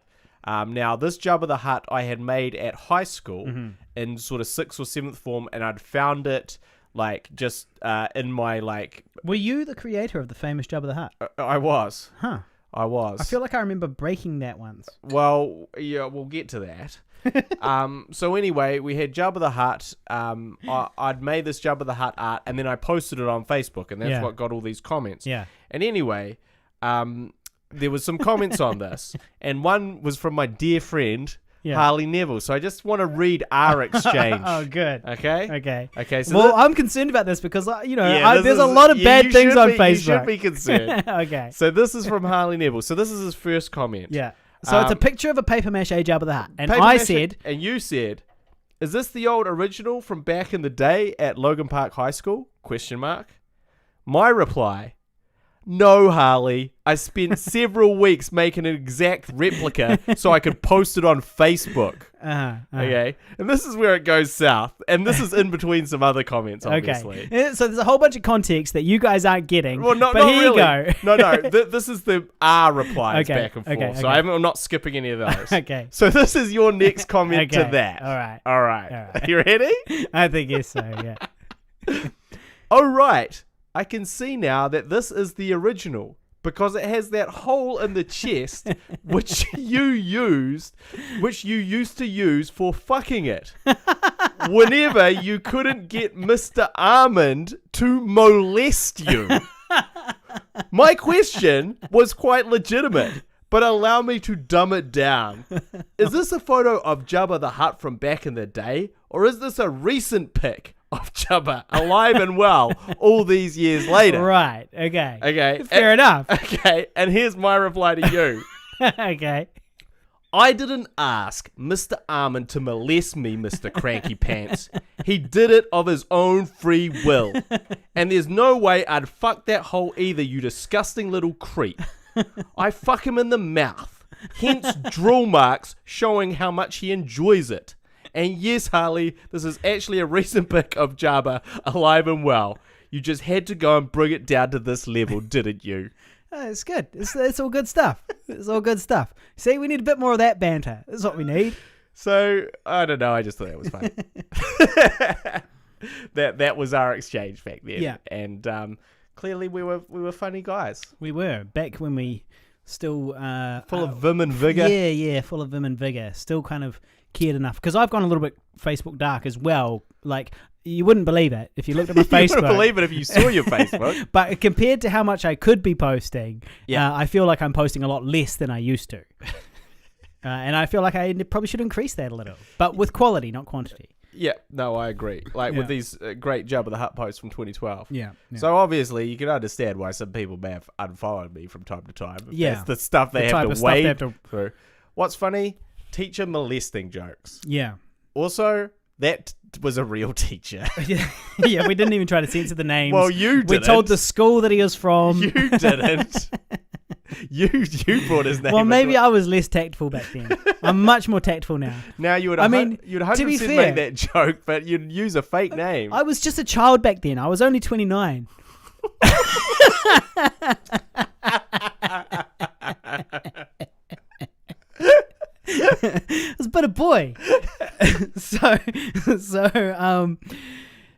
B: Now, this Jabba the Hutt I had made at high school in sort of 6th or 7th form, and I'd found it just in my
A: Were you the creator of the famous Jabba the Hutt?
B: I was.
A: Huh.
B: I was.
A: I feel like I remember breaking that once.
B: Well, yeah, we'll get to that. So anyway, we had Jabba the Hutt. I'd made this Jabba the Hutt art, and then I posted it on Facebook, and that's what got all these comments.
A: Yeah.
B: And anyway, there was some comments on this, and one was from my dear friend Harley Neville. So I just want to read our exchange.
A: Oh, good.
B: Okay. So
A: well, I'm concerned about this because there's a lot of bad things on Facebook.
B: You should be concerned.
A: Okay.
B: So this is from Harley Neville. So this is his first comment.
A: Yeah. So it's a picture of a paper mache Jabba the Hutt, and I said,
B: and you said, "Is this the old original from back in the day at Logan Park High School?" ? My reply. No, Harley. I spent several weeks making an exact replica so I could post it on Facebook. Okay? And this is where it goes south. And this is in between some other comments, obviously.
A: Okay. So there's a whole bunch of context that you guys aren't getting.
B: Well, not
A: here
B: really.
A: You go.
B: No. This is the R replies back and forth. So I'm not skipping any of those.
A: Okay.
B: So this is your next comment to that.
A: All right.
B: You ready?
A: I think yes, so, yeah.
B: Oh, right. I can see now that this is the original because it has that hole in the chest which you used to use for fucking it whenever you couldn't get Mr. Almond to molest you. My question was quite legitimate, but allow me to dumb it down. Is this a photo of Jabba the Hutt from back in the day, or is this a recent pic of Jabba alive and well all these years later?
A: Right. Okay.
B: Fair
A: enough.
B: Okay. And here's my reply to you.
A: Okay.
B: I didn't ask Mr. Almond to molest me, Mr. Cranky Pants. He did it of his own free will. And there's no way I'd fuck that hole either, you disgusting little creep. I fuck him in the mouth. Hence drool marks showing how much he enjoys it. And yes, Harley, this is actually a recent pic of Jabba alive and well. You just had to go and bring it down to this level, didn't you?
A: It's good. It's all good stuff. It's all good stuff. See, we need a bit more of that banter. That's what we need.
B: So, I don't know. I just thought that was funny. that was our exchange back then.
A: Yeah.
B: And clearly we were funny guys.
A: We were. Back when we still...
B: full of vim and vigour.
A: Yeah, full of vim and vigour. Still kind of cared enough. Because I've gone a little bit Facebook dark as well. Like, you wouldn't believe it if you looked at my Facebook.
B: You wouldn't believe it if you saw your Facebook.
A: But compared to how much I could be posting, I feel like I'm posting a lot less than I used to. And I feel like I probably should increase that a little. But with quality, not quantity.
B: Yeah, no, I agree. Like with these great Jabba the Hutt posts from 2012.
A: Yeah.
B: So obviously you can understand why some people may have unfollowed me from time to time.
A: Yeah.
B: That's the stuff they have to wade through. What's funny? Teacher molesting jokes.
A: Yeah.
B: Also, that was a real teacher.
A: Yeah, we didn't even try to censor the names.
B: Well, you didn't.
A: We told the school that he was from.
B: You didn't. You brought his name.
A: Well, maybe I was less tactful back then. I'm much more tactful now.
B: Now you'd 100% make that joke, but you'd use a fake name.
A: I was just a child back then. I was only 29. I was but a boy.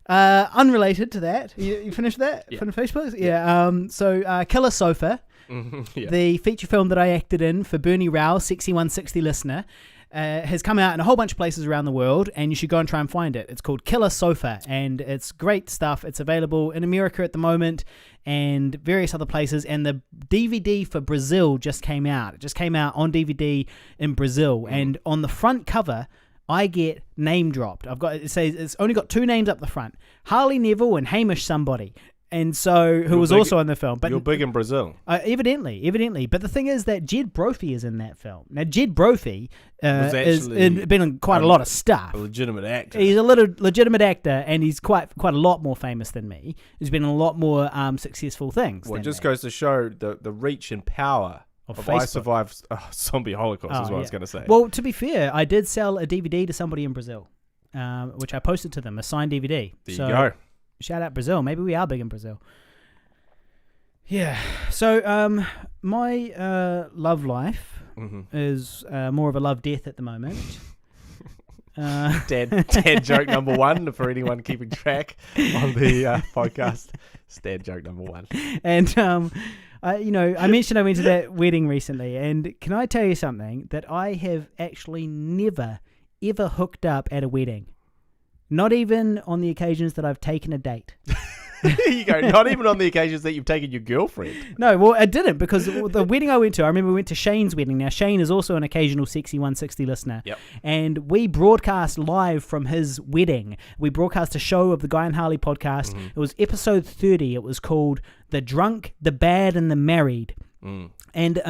A: Unrelated to that, you finished that from Facebook? Yeah. Killer Sofa, the feature film that I acted in for Bernie Rao, Sexy 160 listener, has come out in a whole bunch of places around the world, and you should go and try and find it. It's called Killer Sofa, and it's great stuff. It's available in America at the moment and various other places, and the DVD for Brazil just came out. It just came out on DVD in Brazil, and on the front cover, I get name dropped. It says it's only got 2 names up the front: Harley Neville and Hamish somebody. And so, who was also in the film. But
B: you're big in Brazil.
A: Evidently. But the thing is that Jed Brophy is in that film. Now, Jed Brophy has been in quite a lot of stuff.
B: A legitimate actor.
A: He's a legitimate actor, and he's quite a lot more famous than me. He's been in a lot more successful things.
B: Well, it just goes to show the reach and power of I Survived Zombie Holocaust, is what I was going to say.
A: Well, to be fair, I did sell a DVD to somebody in Brazil, which I posted to them, a signed DVD.
B: There you go.
A: Shout out Brazil. Maybe we are big in Brazil. Yeah. So my love life is more of a love-death at the moment.
B: Dad joke number 1 for anyone keeping track on the podcast. It's dad joke number 1.
A: And I mentioned I went to that wedding recently, and can I tell you something? That I have actually never, ever hooked up at a wedding. Not even on the occasions that I've taken a date.
B: There you go. Not even on the occasions that you've taken your girlfriend.
A: No, well, I didn't, because the wedding I went to, I remember we went to Shane's wedding. Now, Shane is also an occasional Sexy 160 listener.
B: Yep.
A: And we broadcast live from his wedding. We broadcast a show of the Guy and Harley podcast. It was episode 30. It was called The Drunk, the Bad, and the Married. And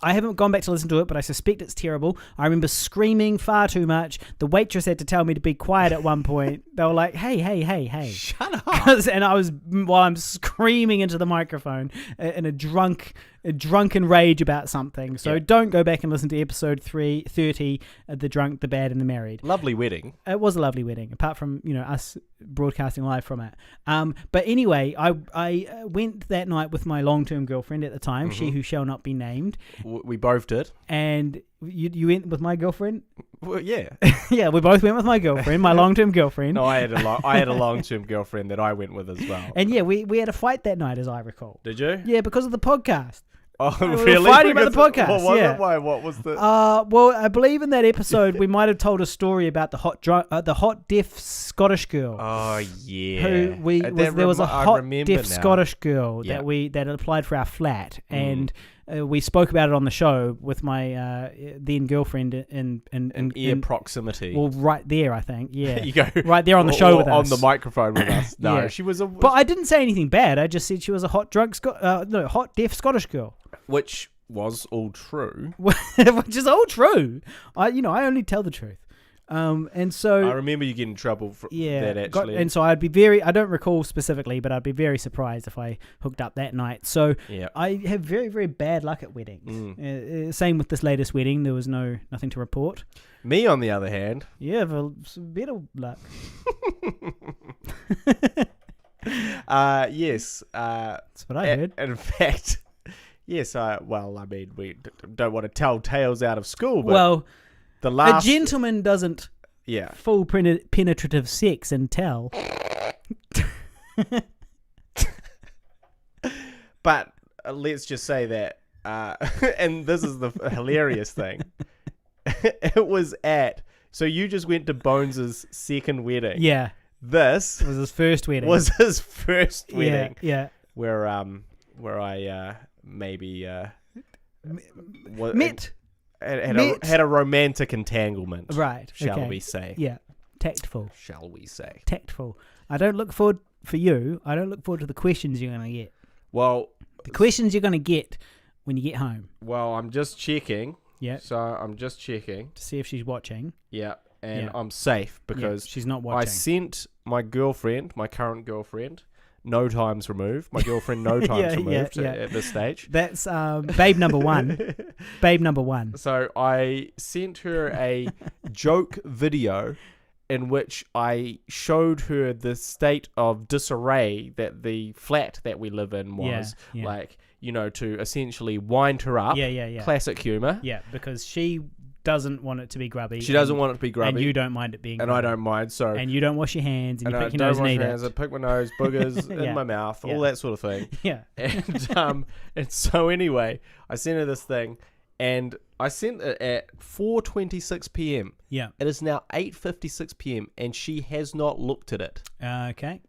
A: I haven't gone back to listen to it, but I suspect it's terrible. I remember screaming far too much. The waitress had to tell me to be quiet at one point. They were like, hey.
B: Shut up.
A: And while I'm screaming into the microphone in a drunken rage about something. So don't go back and listen to episode 30, The Drunk, the Bad, and the Married.
B: Lovely wedding.
A: It was a lovely wedding, apart from, us broadcasting live from it. But anyway, I went that night with my long-term girlfriend at the time, she who shall not be named.
B: We both did.
A: And you went with my girlfriend?
B: Well, yeah.
A: Yeah, we both went with my girlfriend, my long-term girlfriend.
B: No, I had a long-term girlfriend that I went with as well.
A: And yeah, we had a fight that night, as I recall.
B: Did you?
A: Yeah, because of the podcast.
B: Oh,
A: we
B: really?
A: were fighting about the podcast.
B: What was it? Why? What was the?
A: Well, I believe in that episode we might have told a story about the hot deaf Scottish girl.
B: Oh yeah.
A: There was a hot deaf Scottish girl that applied for our flat, and we spoke about it on the show with my then girlfriend in
B: ear proximity.
A: Well, right there, I think. Yeah,
B: you go
A: right there on the show with us,
B: on the microphone with us. No, she was a.
A: But I didn't say anything bad. I just said she was a hot deaf Scottish girl.
B: Which was all true.
A: Which is all true. I only tell the truth. And so
B: I remember you getting in trouble for that actually.
A: And so I don't recall specifically, but I'd be very surprised if I hooked up that night. So I have very, very bad luck at weddings. Same with this latest wedding. There was nothing to report.
B: Me, on the other hand.
A: Yeah, better luck.
B: Yes.
A: That's what I heard.
B: And in fact, yes. Well, I mean, we don't want to tell tales out of school, but
A: Well,
B: the last
A: a gentleman doesn't full penetrative sex and tell.
B: But let's just say that, and this is the hilarious thing. It was so you just went to Bones' second wedding.
A: Yeah.
B: This
A: was his first wedding.
B: Yeah. Where I maybe
A: met.
B: Had a romantic entanglement.
A: Right.
B: Shall we say.
A: Yeah. Tactful.
B: Shall we say.
A: Tactful. I don't look forward to the questions you're going to get.
B: Well,
A: the questions you're going to get when you get home.
B: Well, I'm just checking.
A: Yeah.
B: So I'm just checking
A: to see if she's watching.
B: Yeah. And I'm safe because
A: she's not watching.
B: I sent my current girlfriend, no times removed. My girlfriend, no times removed at this stage.
A: That's babe number one. Babe number one.
B: So I sent her a joke video in which I showed her the state of disarray that the flat that we live in was, like, to essentially wind her up.
A: Yeah.
B: Classic humour.
A: Yeah, because she doesn't want it to be grubby.
B: She doesn't want it to be grubby.
A: And you don't mind it being grubby.
B: And I don't mind, so...
A: And you don't wash your hands, and you pick your nose and eat it.
B: I pick my nose, boogers in my mouth, all that sort of thing.
A: Yeah.
B: And so anyway, I sent her this thing, and I sent it at 4:26 p.m.
A: Yeah.
B: It is now 8:56 p.m. and she has not looked at it.
A: Okay.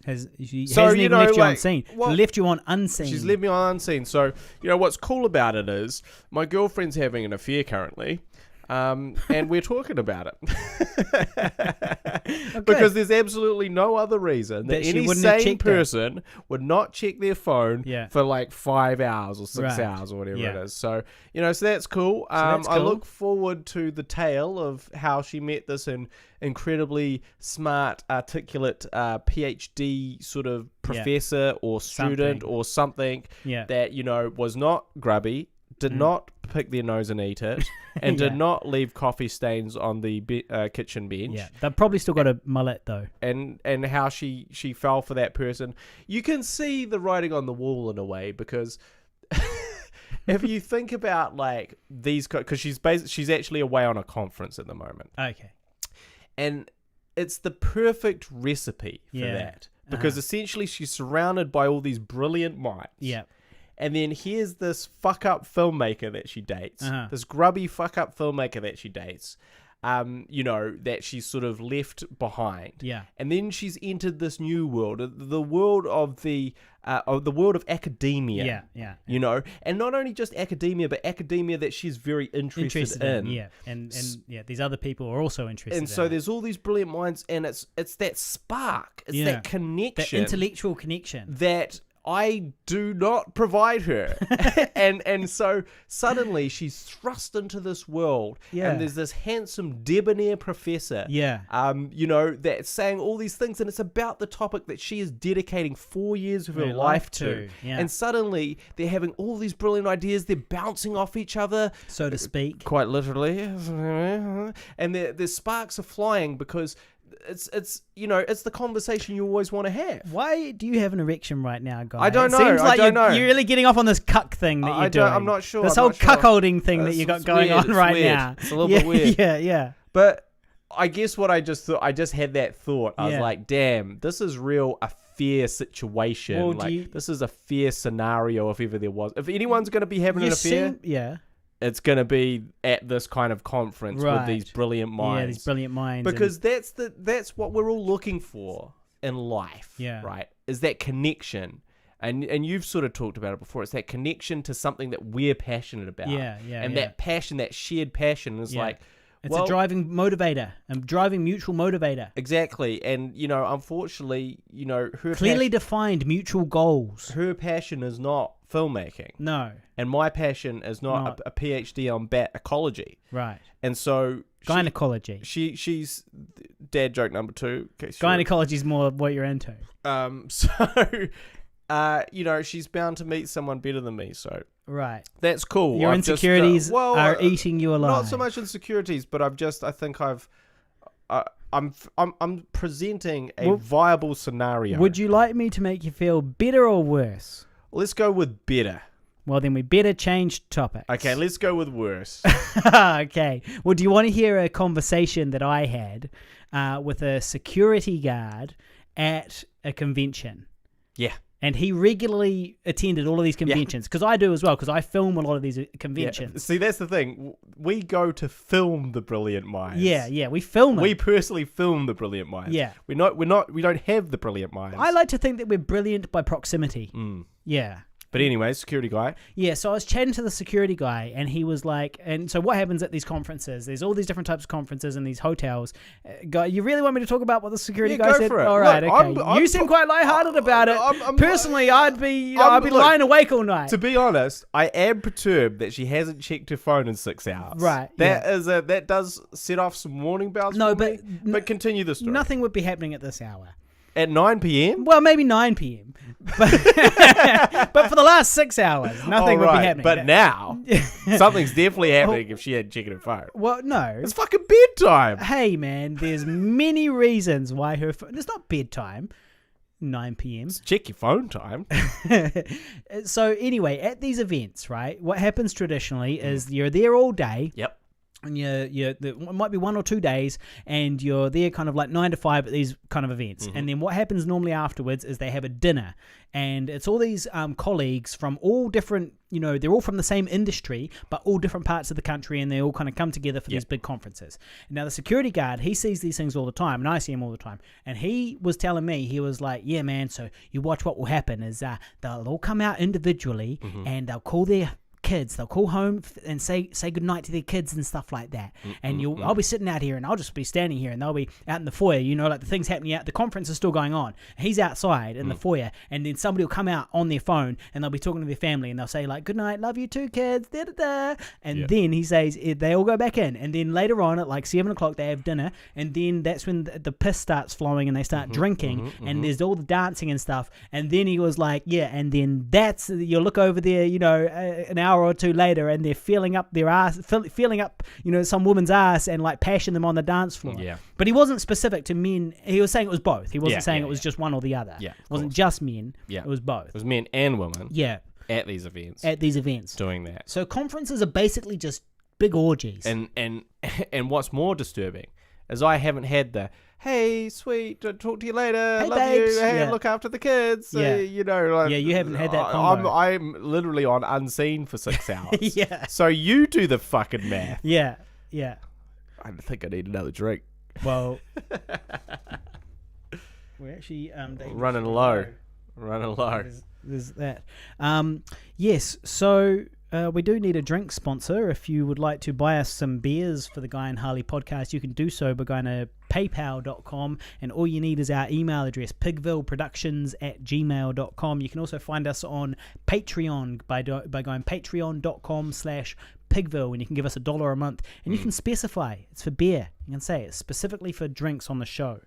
A: Hasn't even left you unseen.
B: Well,
A: left you on unseen.
B: She's left me on unseen. So, what's cool about it is my girlfriend's having an affair currently. And we're talking about it. Because there's absolutely no other reason that any sane person would not check their phone for like 5 hours or 6 hours or whatever it is. So, so that's cool. I look forward to the tale of how she met this incredibly smart, articulate PhD sort of professor or student or something that, was not grubby, did not pick their nose and eat it, and did not leave coffee stains on the kitchen bench.
A: Yeah, they've probably still got a mullet though.
B: And how she fell for that person. You can see the writing on the wall in a way, because if you think about like these, because she's actually away on a conference at the moment.
A: Okay. And
B: it's the perfect recipe for that, because essentially she's surrounded by all these brilliant minds.
A: Yeah.
B: And then here's this fuck-up filmmaker that she dates, this grubby fuck-up filmmaker that she dates, that she's sort of left behind.
A: Yeah.
B: And then she's entered this new world, the world of the world of academia.
A: Yeah.
B: And not only just academia, but academia that she's very interested in.
A: Yeah. And these other people are also interested.
B: And so there's all these brilliant minds, and it's that spark, it's that connection,
A: that intellectual connection
B: that I do not provide her. and so suddenly she's thrust into this world, and there's this handsome debonair professor that's saying all these things, and it's about the topic that she is dedicating 4 years of her life to. And suddenly they're having all these brilliant ideas, they're bouncing off each other,
A: so to speak,
B: quite literally, and the sparks are flying, because it's the conversation you always want to have.
A: Why do you have an erection right now, guys?
B: I don't know.
A: It seems like you're really getting off on this cuck thing that you're doing.
B: I'm not sure.
A: This whole cuckolding thing that you got going on right now.
B: It's a little bit weird.
A: Yeah.
B: But I guess what I just thought, I just had that thought. I was like, damn, this is a fair situation. Well, this is a fair scenario if ever there was. If anyone's going to be having an affair, it's going to be at this kind of conference with these brilliant minds.
A: Yeah, these brilliant minds.
B: Because that's what we're all looking for in life, right? Is that connection. And you've sort of talked about it before. It's that connection to something that we're passionate about. And that passion, that shared passion is like...
A: It's a driving motivator, a driving mutual motivator.
B: Exactly. And, unfortunately, her...
A: Clearly defined mutual goals.
B: Her passion is not filmmaking.
A: No.
B: And my passion is not a PhD on bat ecology.
A: Right.
B: And so...
A: Gynecology.
B: She's... Dad joke number 2.
A: Gynecology is more what you're into.
B: She's bound to meet someone better than me, so...
A: Right.
B: That's cool.
A: Your insecurities are eating you alive.
B: Not so much insecurities, but I think I've I'm presenting a viable scenario.
A: Would you like me to make you feel better or worse?
B: Let's go with better.
A: Well, then we better change topics.
B: Okay, let's go with worse.
A: Okay. Well, do you want to hear a conversation that I had with a security guard at a convention?
B: Yeah.
A: And he regularly attended all of these conventions, because I do as well, because I film a lot of these conventions.
B: Yeah. See, that's the thing. We go to film the Brilliant Minds.
A: Yeah, we film it.
B: We personally film the Brilliant Minds.
A: Yeah.
B: We don't have the Brilliant Minds.
A: I like to think that we're brilliant by proximity. Yeah.
B: But anyway, security guy.
A: Yeah, so I was chatting to the security guy, and he was like, and so what happens at these conferences? There's all these different types of conferences in these hotels. Guy, you really want me to talk about what the security guy said?
B: For it.
A: All right,
B: Look,
A: okay. You seem quite lighthearted about it. Personally, I'd be lying awake all night.
B: To be honest, I am perturbed that she hasn't checked her phone in 6 hours.
A: Right.
B: That does set off some warning bells.
A: No,
B: for me. But continue the story.
A: Nothing would be happening at this hour.
B: At 9 p.m?
A: Well, maybe 9 p.m. But for the last 6 hours, nothing would be happening.
B: But now, something's definitely happening if she hadn't checked her phone.
A: Well, no.
B: It's fucking bedtime.
A: Hey, man, there's many reasons why her phone... It's not bedtime. 9 p.m.
B: Check your phone time.
A: So anyway, at these events, right, what happens traditionally is you're there all day.
B: Yep.
A: And it might be 1 or 2 days, and you're there kind of like 9 to 5 at these kind of events. Mm-hmm. And then what happens normally afterwards is they have a dinner, and it's all these colleagues from all different, they're all from the same industry, but all different parts of the country, and they all kind of come together for these big conferences. Now, the security guard, he sees these things all the time, and I see him all the time. And he was telling me, he was like, yeah, man, so you watch what will happen is they'll all come out individually, and they'll call their kids. They'll call home and say goodnight to their kids and stuff like that. And I'll be sitting out here, and I'll just be standing here, and they'll be out in the foyer, like the things happening out. The conference is still going on. He's outside in the foyer, and then somebody will come out on their phone, and they'll be talking to their family, and they'll say like, good night, love you too, kids, da da da. And then he says they all go back in, and then later on at like 7 o'clock they have dinner, and then that's when the piss starts flowing, and they start drinking, and there's all the dancing and stuff. And then he was like, and then you'll look over there, an hour or two later, and they're feeling up their ass, feeling up, some woman's ass, and like pashing them on the dance floor. Yeah. But he wasn't specific to men. He was saying it was both. He wasn't saying it was just one or the other. Yeah. It wasn't just men. Yeah. It was both.
B: It was men and women.
A: Yeah.
B: At these events.
A: Doing
B: that.
A: So conferences are basically just big orgies.
B: And what's more disturbing is I haven't had the, hey, sweet, talk to you later,
A: hey,
B: love
A: babes.
B: you, hey, look after the kids.
A: Yeah.
B: You
A: haven't had that combo.
B: I'm literally on unseen for 6 hours.
A: Yeah.
B: So you do the fucking math.
A: Yeah.
B: I think I need another drink.
A: Well, we're actually
B: running low.
A: There's that. Yes, so... we do need a drink sponsor. If you would like to buy us some beers for the Guy and Harley podcast, you can do so by going to paypal.com, and all you need is our email address, pigvilleproductions@gmail.com. You can also find us on Patreon by going patreon.com/pigville, and you can give us $1 a month, and you can specify it's for beer. You can say it's specifically for drinks on the show.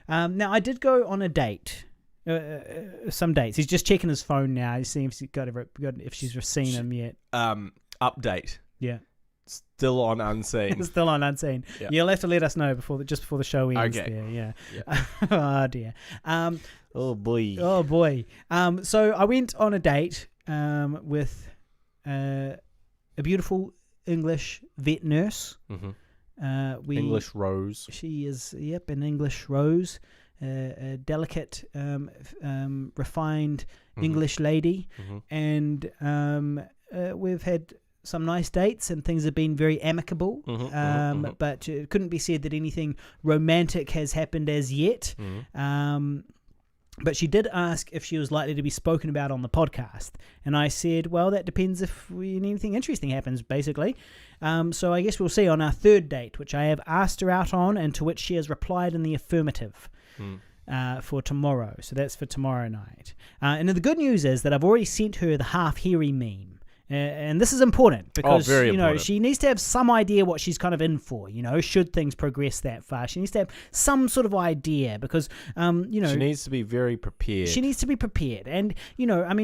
A: Now, I did go on a date. Some dates. He's just checking his phone now. He's seeing if she's seen him yet.
B: Update.
A: Yeah.
B: Still on unseen.
A: Still on unseen. Yeah. You'll have to let us know before the show ends. Okay. There. Yeah. Oh dear.
B: Oh boy.
A: So I went on a date with a beautiful English vet nurse.
B: Mm-hmm. English Rose.
A: She is an English Rose. A delicate, refined English lady, and we've had some nice dates, and things have been very amicable, but it couldn't be said that anything romantic has happened as yet. But she did ask if she was likely to be spoken about on the podcast, and I said, well, that depends if anything interesting happens, basically. So I guess we'll see on our third date, which I have asked her out on, and to which she has replied in the affirmative. For tomorrow. So that's for tomorrow night. And the good news is that I've already sent her the half hairy meme. And this is important because, important. She needs to have some idea what she's kind of in for, should things progress that far. She needs to have some sort of idea because, she
B: needs to be very prepared.
A: She needs to be prepared. And,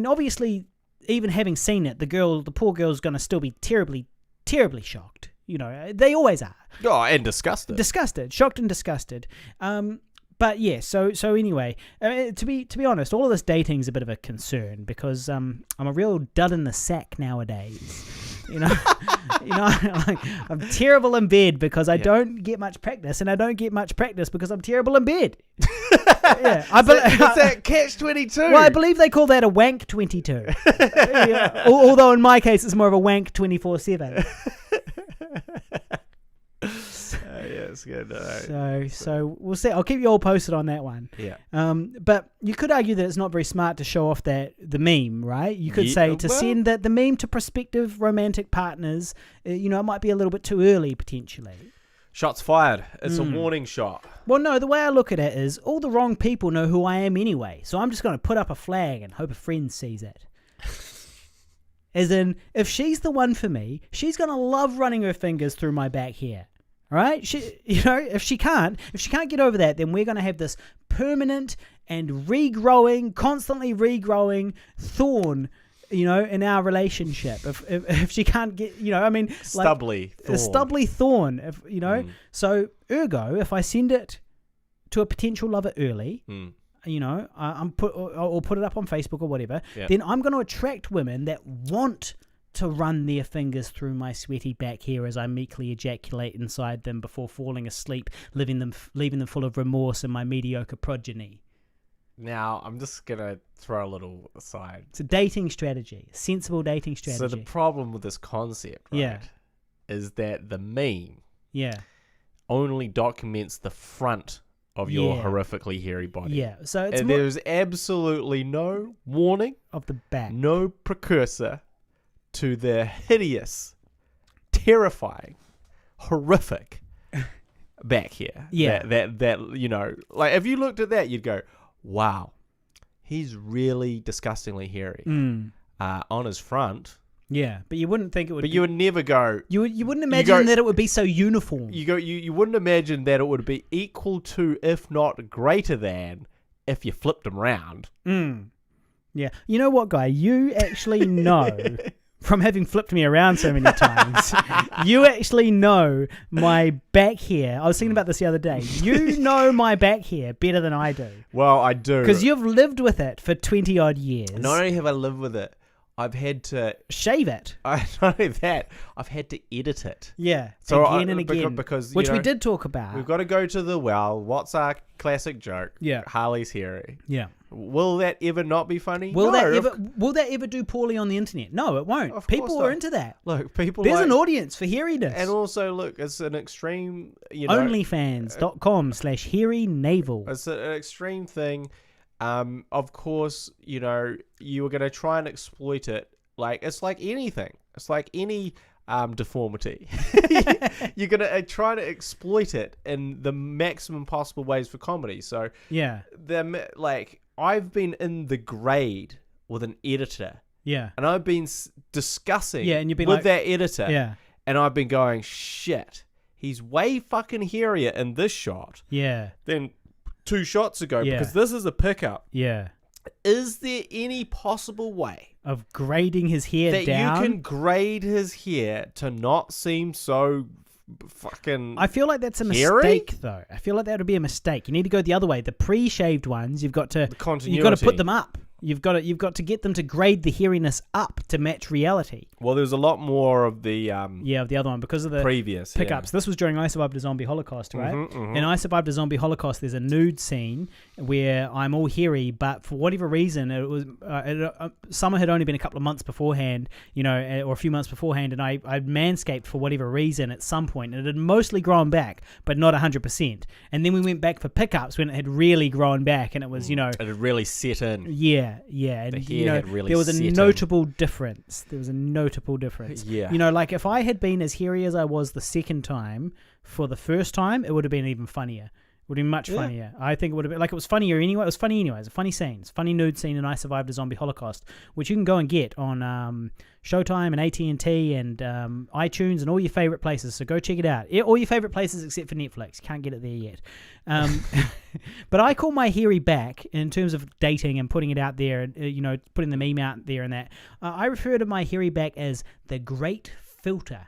A: obviously, even having seen it, the poor girl's going to still be terribly, terribly shocked. they always are.
B: Oh, and disgusted.
A: Shocked and disgusted. But yeah, so anyway, to be honest, all of this dating's a bit of a concern because I'm a real dud in the sack nowadays. I'm terrible in bed because I don't get much practice, and I don't get much practice because I'm terrible in bed. Yeah,
B: Is that catch-22?
A: Well, I believe they call that a wank 22. Yeah. Although in my case, it's more of a wank 24/7.
B: It's good.
A: So we'll see. I'll keep you all posted on that one.
B: Yeah.
A: But you could argue that it's not very smart to show off the meme, right? You could say send the meme to prospective romantic partners. It might be a little bit too early potentially.
B: Shots fired. It's a warning shot.
A: Well, no, the way I look at it is all the wrong people know who I am anyway. So I'm just going to put up a flag and hope a friend sees it. As in, if she's the one for me, she's going to love running her fingers through my back hair. Right? If she can't get over that, then we're going to have this permanent and constantly regrowing thorn, in our relationship. If she can't get,
B: stubbly thorn.
A: A stubbly thorn. So ergo, if I send it to a potential lover early, I'll put it up on Facebook or whatever, then I'm going to attract women that want to run their fingers through my sweaty back hair as I meekly ejaculate inside them before falling asleep, leaving them full of remorse and my mediocre progeny.
B: Now, I'm just going to throw a little aside.
A: It's a dating strategy, a sensible dating strategy.
B: So the problem with this concept, right, is that the meme only documents the front of your horrifically hairy body.
A: Yeah, so it's
B: there's absolutely no warning
A: of the back.
B: No precursor to the hideous, terrifying, horrific back here.
A: Yeah.
B: That like if you looked at that, you'd go, wow, he's really disgustingly hairy. On his front.
A: Yeah, but you wouldn't think it would.
B: But you would never go.
A: You wouldn't imagine that it would be so uniform.
B: You wouldn't imagine that it would be equal to, if not greater than, if you flipped him round.
A: Yeah. You know what, guy? You actually know. From having flipped me around so many times, you actually know my back hair. I was thinking about this the other day. You know my back hair better than I do.
B: Well, I do.
A: Because you've lived with it for 20 odd years.
B: Not only have I lived with it, I've had to
A: shave it.
B: Not only that, I've had to edit it.
A: Yeah, so again and again.
B: Because
A: which we did talk about.
B: We've got to go to what's our classic joke? Yeah. Harley's hairy.
A: Yeah.
B: Will that ever not be funny?
A: Will that ever do poorly on the internet? No, it won't. People are into that.
B: Look,
A: there's an audience for hairiness.
B: And also, look, it's an extreme,
A: Onlyfans.com/hairy navel.
B: It's an extreme thing. Of course, you are going to try and exploit it. Like, it's like anything. It's like any deformity. You're going to try to exploit it in the maximum possible ways for comedy. So,
A: yeah.
B: I've been in the grade with an editor.
A: Yeah.
B: And I've been discussing
A: and you've been
B: with that editor.
A: Yeah.
B: And I've been going, shit, he's way fucking hairier in this shot.
A: Yeah.
B: Than 2 shots ago, because this is a pickup.
A: Yeah.
B: Is there any possible way
A: of grading his hair
B: that
A: down?
B: You can grade his hair to not seem so fucking
A: I feel like that's a
B: hairy?
A: mistake, though. I feel like that would be a mistake. You need to go the other way. The pre-shaved ones, you've got to put them up. You've got to get them to grade the hairiness up to match reality.
B: Well, there's a lot more of the
A: of the other one because of the
B: previous
A: pickups. This was during I Survived a Zombie Holocaust, right?
B: Mm-hmm.
A: In I Survived a Zombie Holocaust, there's a nude scene where I'm all hairy, but for whatever reason, it was summer had only been a couple of months beforehand, or a few months beforehand, and I'd manscaped for whatever reason at some point, and it had mostly grown back, but not 100%. And then we went back for pickups when it had really grown back, and it was, it
B: had really set in.
A: Yeah, and
B: the hair had really
A: there was a notable difference.
B: Yeah.
A: Like if I had been as hairy as I was the second time for the first time, it would have been even funnier. It would have been much funnier. I think it would have been, like, it was funnier anyway. It was funny anyway. It's a funny scene. It's a funny nude scene in I Survived a Zombie Holocaust, which you can go and get on Showtime and AT&T and iTunes and all your favorite places. So go check it out. All your favorite places except for Netflix. Can't get it there yet. But I call my hairy back, in terms of dating and putting it out there, putting the meme out there and that. I refer to my hairy back as the great filter.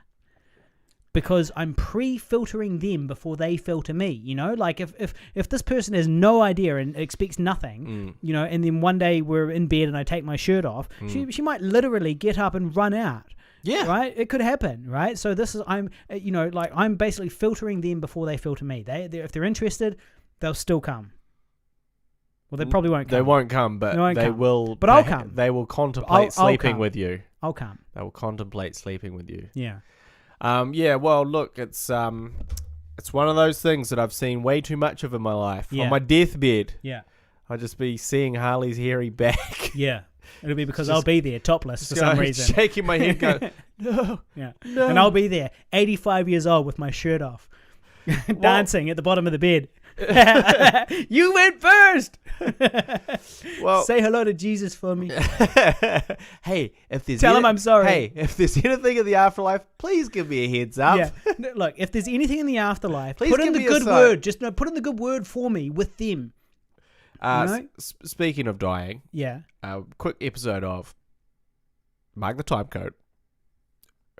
A: because I'm pre-filtering them before they filter me, you know? Like if this person has no idea and expects nothing, you know, and then one day we're in bed and I take my shirt off, she might literally get up and run out.
B: Yeah.
A: Right? It could happen, right? So this is, I'm basically filtering them before they filter me. If they're interested, they'll still come. Well, they probably won't come.
B: They won't come, but they will.
A: But I'll come.
B: They will contemplate sleeping with you.
A: I'll come.
B: They will contemplate sleeping with you.
A: Yeah.
B: Yeah, well, look, it's one of those things that I've seen way too much of in my life.
A: Yeah.
B: On my deathbed,
A: I'll
B: just be seeing Harley's hairy back.
A: Yeah. It'll be because I'll be there topless for some reason.
B: Shaking my head going, no.
A: And I'll be there, 85 years old with my shirt off, dancing at the bottom of the bed. You went first.
B: Well,
A: say hello to Jesus for me.
B: Hey,
A: tell him I'm sorry.
B: Hey, if there's anything in the afterlife, please give me a heads up.
A: Yeah. Look, if there's anything in the afterlife,
B: please
A: put in
B: give
A: the
B: me
A: good word. Just put in the good word for me with them.
B: Speaking of dying, quick episode of Mark the Time Code.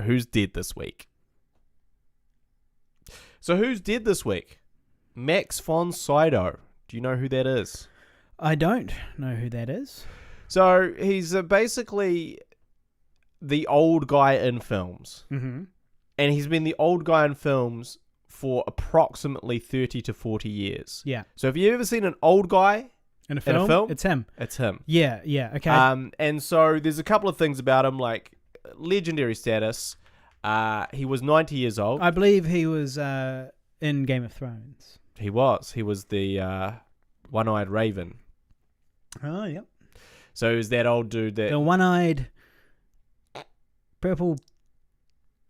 B: Who's dead this week? So who's dead this week? Max von Sydow. Do you know who that is?
A: I don't know who that is.
B: So he's basically the old guy in films.
A: Mm-hmm.
B: And he's been the old guy in films for approximately 30 to 40 years.
A: Yeah.
B: So have you ever seen an old guy
A: in a film? It's him.
B: It's him.
A: Yeah, okay.
B: And so there's a couple of things about him, like legendary status. He was 90 years old.
A: I believe he was in Game of Thrones.
B: He was the one-eyed raven.
A: Oh, yep.
B: So he was that old dude that...
A: The one-eyed purple...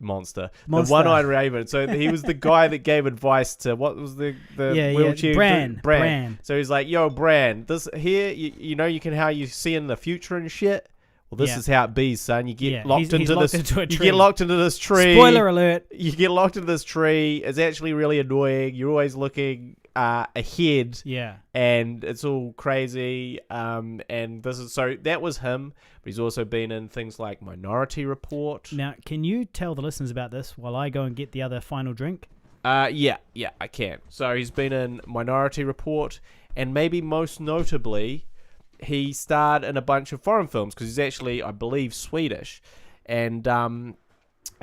B: Monster. The one-eyed raven. So he was the guy that gave advice to... What was the wheelchair?
A: Bran.
B: So he's like, yo, Bran, this here, you know, how you see in the future and shit? Well, this is how it be, son. You get locked into this. You get locked into this tree.
A: Spoiler alert.
B: You get locked into this tree. It's actually really annoying. You're always looking ahead.
A: Yeah.
B: And it's all crazy. And this is so that was him. But he's also been in things like Minority Report.
A: Now, can you tell the listeners about this while I go and get the other final drink?
B: Yeah, I can. So he's been in Minority Report, and maybe most notably, he starred in a bunch of foreign films because he's actually, I believe, Swedish. And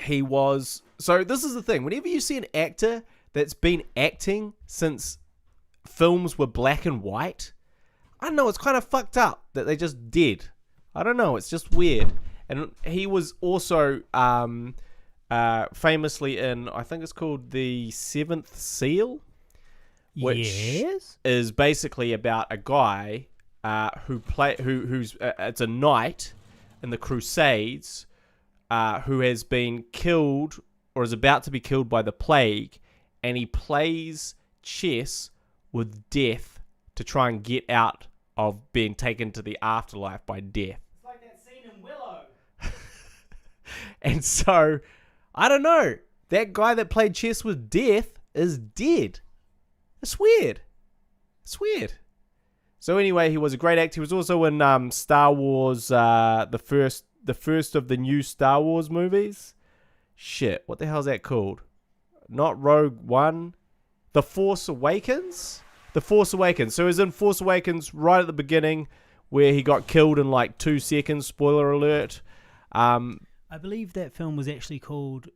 B: he was... So this is the thing. Whenever you see an actor that's been acting since films were black and white, I don't know, it's kind of fucked up that they just did. I don't know, it's just weird. And he was also famously in, I think it's called The Seventh Seal, which is basically about a guy... who's it's a knight in the Crusades who has been killed or is about to be killed by the plague, and he plays chess with death to try and get out of being taken to the afterlife by death.
A: It's like that scene in Willow.
B: And so, I don't know, that guy that played chess with death is dead. It's weird. So anyway, he was a great actor. He was also in Star Wars, the first of the new Star Wars movies. Shit, what the hell is that called? Not Rogue One. The Force Awakens? The Force Awakens. So he was in Force Awakens right at the beginning where he got killed in like 2 seconds. Spoiler alert.
A: I believe that film was actually called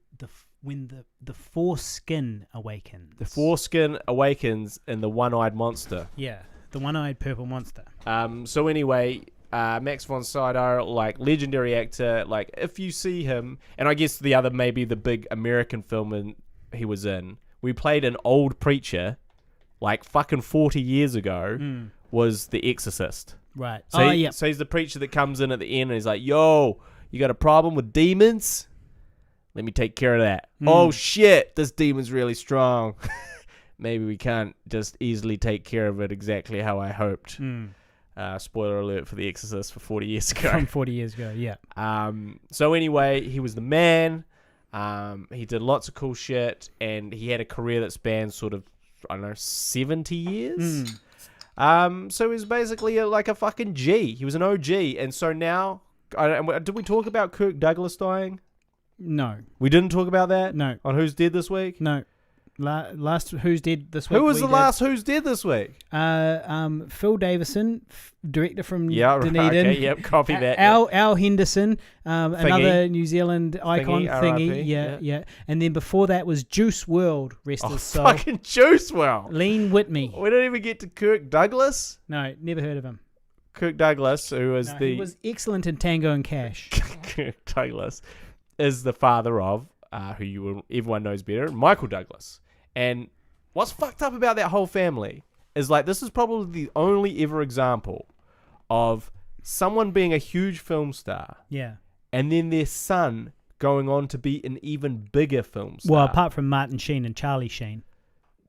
A: When the Foreskin Awakens.
B: The Foreskin Awakens and the One-Eyed Monster.
A: Yeah. The one-eyed purple monster.
B: So anyway, Max von Sydow, like legendary actor, like if you see him, and I guess the other maybe the big American film he was in, we played an old preacher, like fucking 40 years ago, was The Exorcist.
A: Right.
B: So so he's the preacher that comes in at the end and he's like, yo, you got a problem with demons? Let me take care of that. Oh shit, this demon's really strong. Maybe we can't just easily take care of it exactly how I hoped. Spoiler alert for The Exorcist for 40 years ago.
A: From 40 years ago, yeah.
B: So anyway, he was the man. He did lots of cool shit, and he had a career that spanned sort of, I don't know, 70 years. So he was basically like a fucking G. He was an OG. And so now, did we talk about Kirk Douglas dying?
A: No.
B: We didn't talk about that?
A: No.
B: On Who's Dead This Week?
A: No. Last Who's Dead This Week.
B: Who was the last Who's Dead this week?
A: Phil Davison, director from Dunedin.
B: Okay, yep, copy that.
A: Al Henderson, another New Zealand icon. Thingy. Yeah. And then before that was Juice WRLD, rest his soul.
B: Fucking Juice WRLD.
A: Lean Whitney.
B: We don't even get to Kirk Douglas?
A: No, never heard of him.
B: Kirk Douglas, who is
A: he was excellent in Tango and Cash.
B: Kirk Douglas is the father of, who everyone knows better, Michael Douglas. And what's fucked up about that whole family is like this is probably the only ever example of someone being a huge film star.
A: Yeah.
B: And then their son going on to be an even bigger film star.
A: Well, apart from Martin Sheen and Charlie Sheen.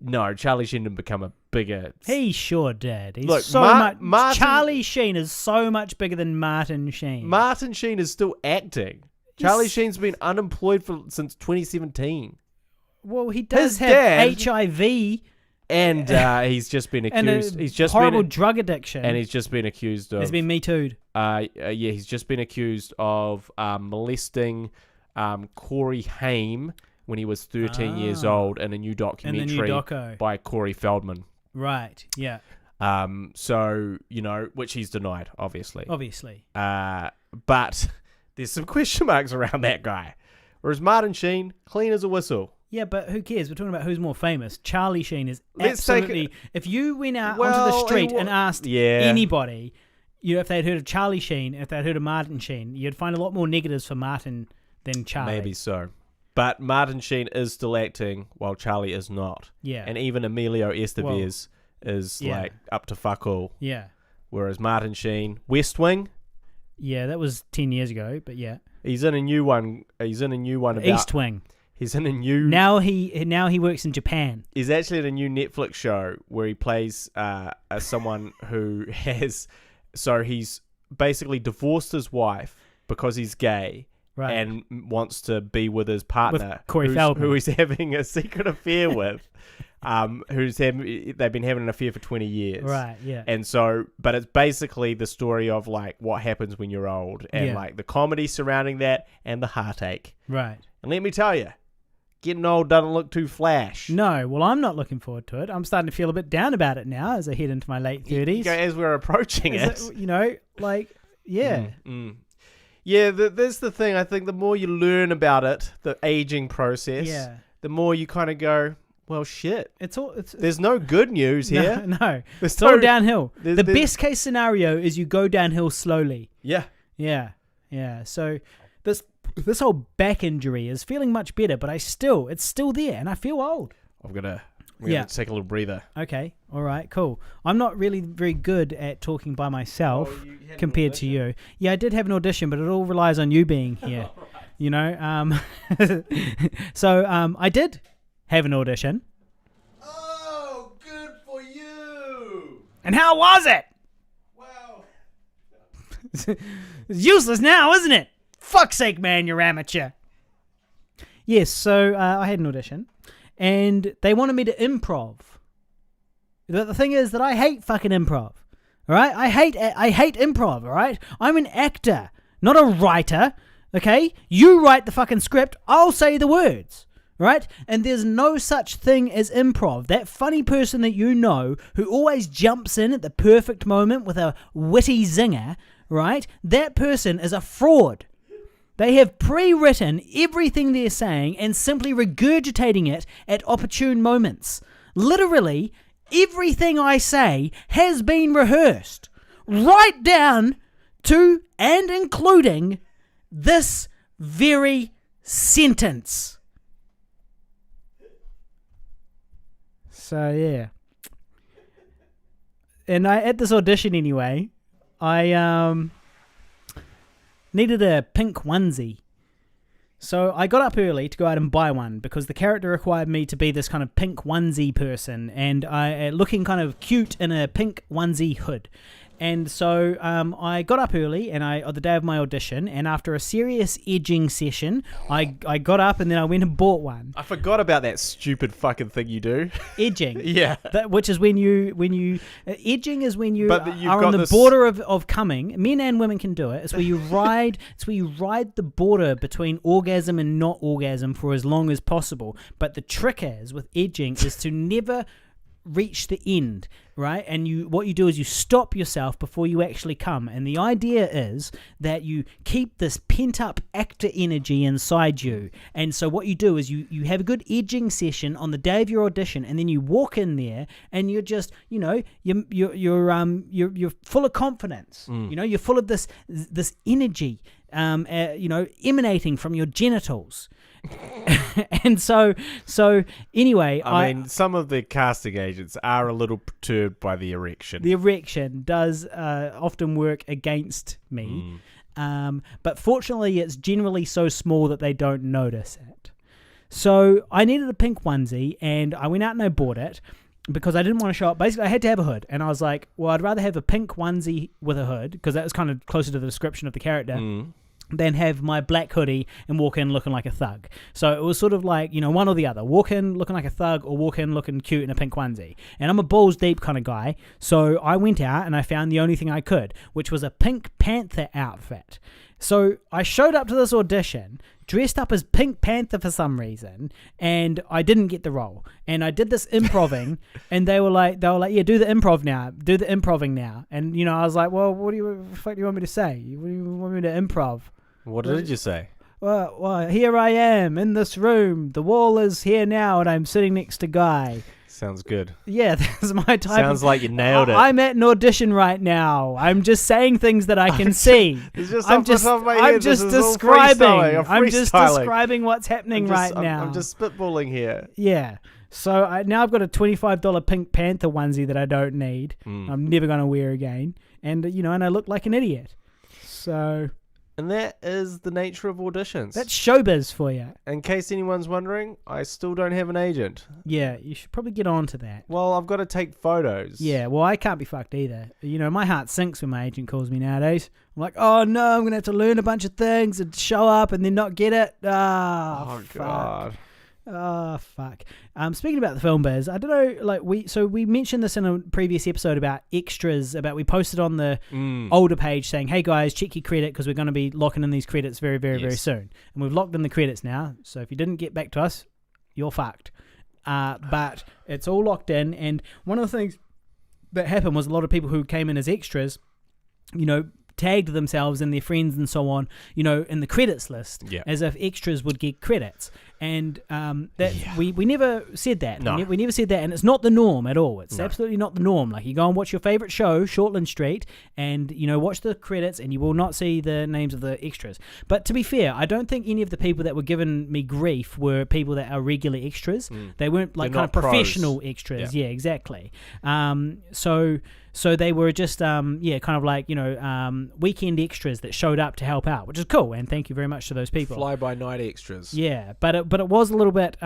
B: No, Charlie Sheen didn't become a bigger...
A: He sure did. He's
B: Look,
A: so much... Charlie Sheen is so much bigger than Martin Sheen.
B: Martin Sheen is still acting. Charlie Sheen's been unemployed since 2017.
A: Well, he does have HIV,
B: and he's just been accused. He's just
A: horrible drug addiction,
B: and he's just been accused of.
A: He's been Me Too'd.
B: He's just been accused of molesting Corey Haim when he was 13 years old in a new documentary by Corey Feldman.
A: Right. Yeah.
B: So which he's denied, obviously.
A: But
B: there's some question marks around that guy. Whereas Martin Sheen, clean as a whistle.
A: Yeah, but who cares? We're talking about who's more famous. Charlie Sheen is absolutely... If you went out onto the street and asked anybody, if they'd heard of Charlie Sheen, if they'd heard of Martin Sheen, you'd find a lot more negatives for Martin than Charlie.
B: Maybe so. But Martin Sheen is still acting while Charlie is not.
A: Yeah.
B: And even Emilio Estevez is like up to fuck all.
A: Yeah.
B: Whereas Martin Sheen, West Wing...
A: Yeah, that was 10 years ago, but yeah.
B: He's in a new one. About...
A: East Wing.
B: He's in a new...
A: Now he works in Japan.
B: He's actually in a new Netflix show where he plays someone who has... So he's basically divorced his wife because he's gay and wants to be with his partner.
A: With Corey Feldman.
B: Who he's having a secret affair with. They've been having an affair for 20 years.
A: Right, yeah.
B: And so... But it's basically the story of like what happens when you're old and like the comedy surrounding that and the heartache.
A: Right.
B: And let me tell you, getting old doesn't look too flash.
A: No, well, I'm not looking forward to it. I'm starting to feel a bit down about it now as I head into my late 30s.
B: As we're approaching it.
A: Yeah.
B: Yeah, that's the thing. I think the more you learn about it, the aging process, the more you kind of go, well, shit. There's no good news here.
A: No. It's all downhill. The best case scenario is you go downhill slowly.
B: Yeah.
A: Yeah. So this whole back injury is feeling much better, but it's still there, and I feel old.
B: I'm gonna take a little breather.
A: Okay, all right, cool. I'm not really very good at talking by myself compared to you. Yeah, I did have an audition, but it all relies on you being here. So I did have an audition.
B: Oh, good for you!
A: And how was it?
B: Wow.
A: It's useless now, isn't it? Fuck's sake, man, you're amateur. Yes, so I had an audition, and they wanted me to improv. But the thing is that I hate fucking improv. All right? I hate improv, all right? I'm an actor, not a writer, okay? You write the fucking script, I'll say the words, right? And there's no such thing as improv. That funny person that you know who always jumps in at the perfect moment with a witty zinger, right? That person is a fraud. They have pre-written everything they're saying and simply regurgitating it at opportune moments. Literally, everything I say has been rehearsed, right down to and including this very sentence. So, yeah. And at this audition anyway, I needed a pink onesie. So I got up early to go out and buy one because the character required me to be this kind of pink onesie person and I looking kind of cute in a pink onesie hood. And so I got up early and on the day of my audition, and after a serious edging session, I got up and then I went and bought one.
B: I forgot about that stupid fucking thing you do.
A: Edging.
B: Yeah.
A: Which is when you edging is when you are on the
B: this...
A: border of coming. Men and women can do it. It's where you ride the border between orgasm and not orgasm for as long as possible. But the trick with edging is to never reach the end, right? And what you do is you stop yourself before you actually come. And the idea is that you keep this pent-up actor energy inside you. And so what you do is you have a good edging session on the day of your audition, and then you walk in there and you're just, you're full of confidence. You're full of this energy, emanating from your genitals. And so anyway,
B: I mean, some of the casting agents are a little perturbed by the erection.
A: The erection does often work against me, but fortunately it's generally so small that they don't notice it. So I needed a pink onesie, and I went out and I bought it because I didn't want to show up. Basically, I had to have a hood, and I was like, well, I'd rather have a pink onesie with a hood, because that was kind of closer to the description of the character, than have my black hoodie and walk in looking like a thug. So it was sort of like, one or the other. Walk in looking like a thug, or walk in looking cute in a pink onesie. And I'm a balls deep kind of guy, so I went out and I found the only thing I could, which was a Pink Panther outfit. So I showed up to this audition dressed up as Pink Panther for some reason, and I didn't get the role. And I did this improving, and they were like, yeah, do the improving now. And I was like, well, what the fuck do you want me to say? What do you want me to improv?
B: What did you say?
A: Well, here I am in this room. The wall is here now, and I'm sitting next to Guy.
B: Sounds good.
A: Yeah, that's my type.
B: Sounds like you nailed it.
A: I'm at an audition right now. I'm just saying things that I can see.
B: I'm just describing
A: what's happening right now.
B: I'm just spitballing here.
A: Yeah. So now I've got a $25 Pink Panther onesie that I don't need. I'm never going to wear again. And, and I look like an idiot. So...
B: And that is the nature of auditions.
A: That's showbiz for you.
B: In case anyone's wondering, I still don't have an agent.
A: Yeah, you should probably get on to that.
B: Well, I've got to take photos.
A: Yeah, well, I can't be fucked either. My heart sinks when my agent calls me nowadays. I'm like, oh no, I'm going to have to learn a bunch of things and show up and then not get it. Oh fuck. God. Oh, fuck. Speaking about the film biz, I don't know, we mentioned this in a previous episode about extras, we posted on the older page saying, hey guys, check your credit because we're going to be locking in these credits very, very, very soon. And we've locked in the credits now, so if you didn't get back to us, you're fucked. But it's all locked in, and one of the things that happened was a lot of people who came in as extras, tagged themselves and their friends and so on, in the credits list, as if extras would get credits. And we never said that. No. We never said that, and it's not the norm at all. It's absolutely not the norm. Like, you go and watch your favourite show, Shortland Street, and, watch the credits, and you will not see the names of the extras. But to be fair, I don't think any of the people that were giving me grief were people that are regular extras. They weren't, kind of professional extras. Yeah, exactly. So they were just, kind of like, weekend extras that showed up to help out, which is cool, and thank you very much to those people.
B: Fly-by-night extras.
A: Yeah, but it was a little bit,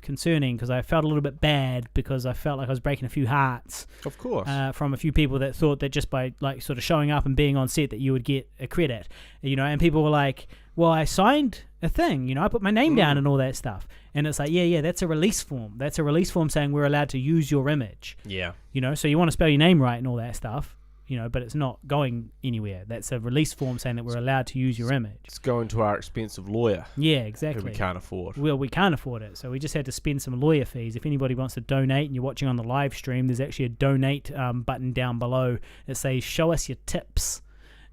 A: concerning, because I felt a little bit bad, because I felt like I was breaking a few hearts.
B: Of course.
A: From a few people that thought that just by, sort of showing up and being on set that you would get a credit, and people were like, well, I signed a thing, I put my name down and all that stuff. And it's like, yeah, that's a release form. That's a release form saying we're allowed to use your image. Yeah. So you want to spell your name right and all that stuff, but it's not going anywhere. That's a release form saying that we're allowed to use your image.
B: It's going to our expensive lawyer.
A: Yeah, exactly.
B: Who we can't afford.
A: Well, we can't afford it. So we just had to spend some lawyer fees. If anybody wants to donate and you're watching on the live stream, there's actually a donate button down below that says show us your tips.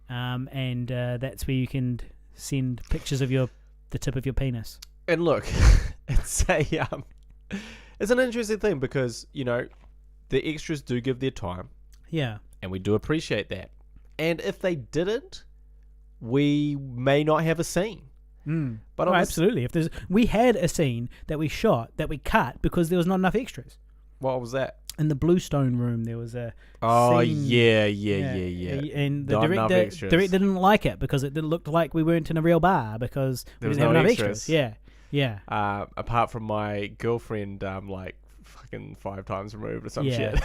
A: And that's where you can send pictures of the tip of your penis.
B: And look, it's an interesting thing because, the extras do give their time.
A: Yeah.
B: And we do appreciate that. And if they didn't, we may not have a scene.
A: But absolutely. We had a scene that we shot, that we cut because there was not enough extras.
B: What was that?
A: In the Bluestone room, there was a
B: scene. Yeah.
A: And the director didn't like it because it looked like we weren't in a real bar because we didn't have enough extras. Yeah.
B: Apart from my girlfriend, fucking 5 times removed or some
A: Yeah.
B: shit.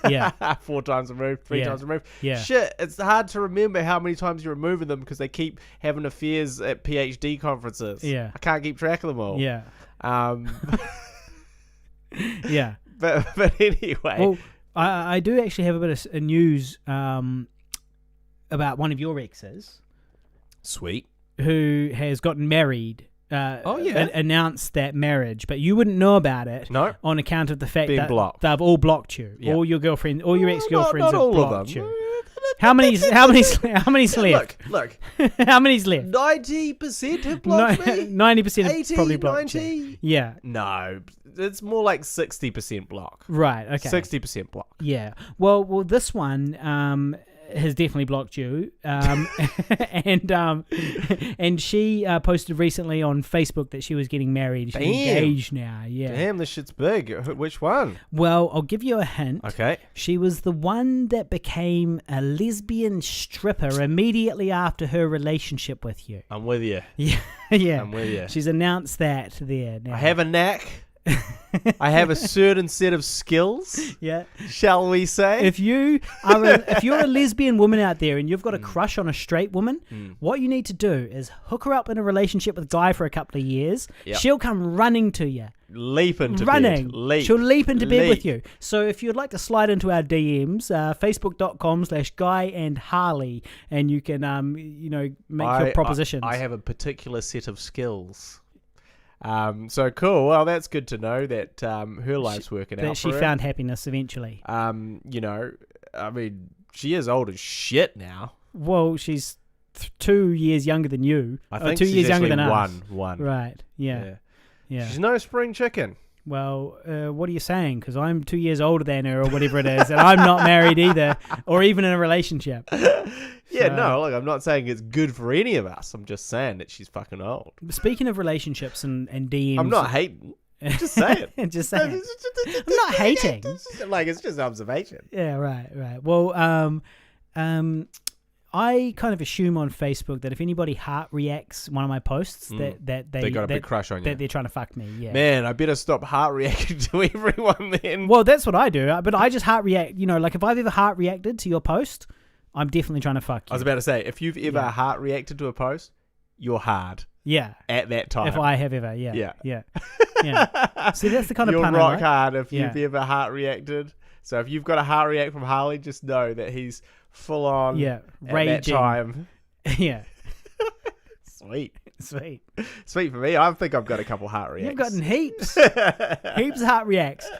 A: Yeah.
B: 4 times removed, 3
A: Yeah.
B: times removed.
A: Yeah.
B: Shit, it's hard to remember how many times you're removing them because they keep having affairs at PhD conferences.
A: Yeah.
B: I can't keep track of them all.
A: Yeah. Yeah.
B: But anyway.
A: Well, I do actually have a bit of news about one of your exes.
B: Sweet.
A: Who has gotten married. Announced that marriage, but you wouldn't know about it.
B: No.
A: On account of the fact that
B: blocked.
A: they've all blocked you.
B: Yep.
A: All your girlfriends, all your ex-girlfriends
B: not
A: have
B: all
A: blocked
B: of them.
A: you. How many's left?
B: Look.
A: How many's left?
B: 90% have blocked me.
A: 90% have
B: 80,
A: probably blocked
B: 90?
A: you. Yeah.
B: No, it's more like 60% block.
A: Right. Okay.
B: 60% block.
A: Yeah. Well, this one has definitely blocked you. And she posted recently on Facebook that she was getting married. She's engaged now. Yeah.
B: Damn, this shit's big. Which one?
A: Well, I'll give you a hint.
B: Okay.
A: She was the one that became a lesbian stripper immediately after her relationship with you.
B: I'm with you.
A: Yeah. Yeah.
B: I'm with you.
A: She's announced that there now.
B: I have a knack. I have a certain set of skills.
A: Yeah.
B: Shall we say?
A: If you're a lesbian woman out there and you've got a crush on a straight woman, what you need to do is hook her up in a relationship with a guy for a couple of years.
B: Yep.
A: She'll come running to you.
B: Leap into
A: running.
B: bed. Leap.
A: She'll leap into bed with you. So if you'd like to slide into our DMs, facebook.com/GuyAndHarley, and you can make your propositions.
B: I have a particular set of skills. So cool. Well, that's good to know that her life's working out.
A: That she found happiness eventually.
B: I mean, she is old as shit now.
A: Well, she's 2 years younger than you.
B: I think
A: 2
B: she's
A: years younger than us.
B: One.
A: Right. Yeah.
B: She's no spring chicken.
A: Well, what are you saying? Because I'm 2 years older than her or whatever it is, and I'm not married either, or even in a relationship.
B: Look, I'm not saying it's good for any of us. I'm just saying that she's fucking old.
A: Speaking of relationships and DMs...
B: I'm not hating. Just saying.
A: Just saying. I'm not hating.
B: It's just observation.
A: Yeah, right. Well, I kind of assume on Facebook that if anybody heart reacts one of my posts, that they
B: got a big crush on you.
A: That they're trying to fuck me. Yeah.
B: Man, I better stop heart reacting to everyone then.
A: Well, that's what I do. But I just heart react. Like if I've ever heart reacted to your post, I'm definitely trying to fuck you.
B: I was about to say, if you've ever heart reacted to a post, you're hard.
A: Yeah.
B: At that time.
A: If I have ever, yeah.
B: Yeah.
A: Yeah. See, that's the kind of
B: you're
A: pun
B: rock
A: I like.
B: hard if you've ever heart reacted. So if you've got a heart react from Harley, just know that he's full on at
A: raging.
B: that time.
A: Yeah.
B: Sweet.
A: Sweet
B: for me. I think I've got a couple heart reacts.
A: You've gotten heaps. Heaps of heart reacts.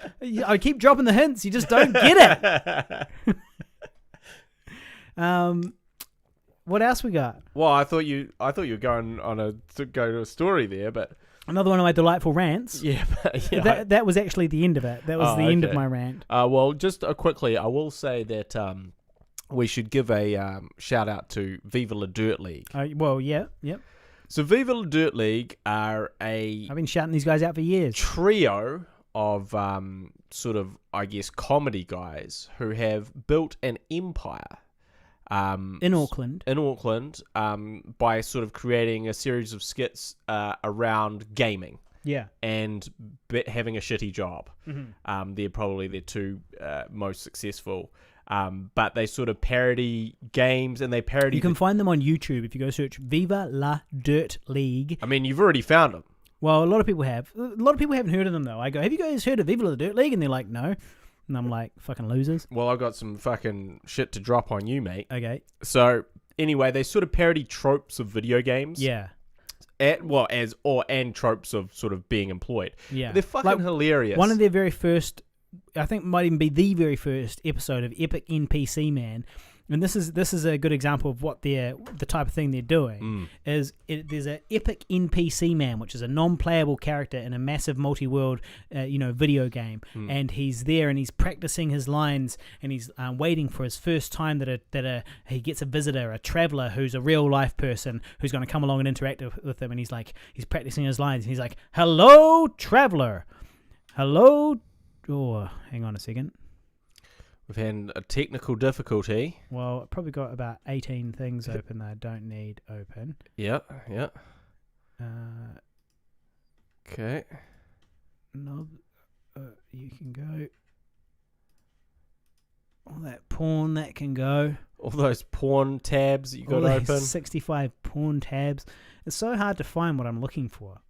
A: I keep dropping the hints. You just don't get it. What else we got?
B: Well, I thought you were going to go to a story there, but
A: another one of my delightful rants.
B: Yeah,
A: that was actually the end of it. That was the end of my rant.
B: Well, just quickly, I will say that we should give a shout out to Viva La Dirt League.
A: Yep.
B: So Viva La Dirt League are I've
A: been shouting these guys out for years.
B: Trio of sort of, I guess, comedy guys who have built an empire.
A: In Auckland,
B: by sort of creating a series of skits around gaming, and having a shitty job. Mm-hmm. They're probably their two most successful. But they sort of parody games, and they parody.
A: You can find them on YouTube if you go search Viva La Dirt League.
B: I mean, you've already found them.
A: Well, a lot of people have. A lot of people haven't heard of them though. I go, have you guys heard of Viva La Dirt League? And they're like, no. And I'm like, fucking losers.
B: Well, I've got some fucking shit to drop on you, mate.
A: Okay.
B: So, anyway, they sort of parody tropes of video games.
A: Yeah.
B: And tropes of sort of being employed.
A: Yeah.
B: They're fucking hilarious.
A: One of their very first, I think might even be the very first episode of Epic NPC Man. And this is a good example of what the type of thing they're doing. There's an epic NPC man, which is a non-playable character in a massive multi-world, video game, and he's there and he's practicing his lines, and he's waiting for his first time that he gets a visitor, a traveler who's a real life person who's going to come along and interact with him, and he's practicing his lines, and he's like, "Hello, traveler. Hello." Oh, hang on a second.
B: We've had a technical difficulty.
A: Well, I've probably got about 18 things open that I don't need open.
B: Yeah. Okay.
A: No. You can go. All that porn that can go.
B: All those porn tabs that you got open.
A: 65 porn tabs. It's so hard to find what I'm looking for.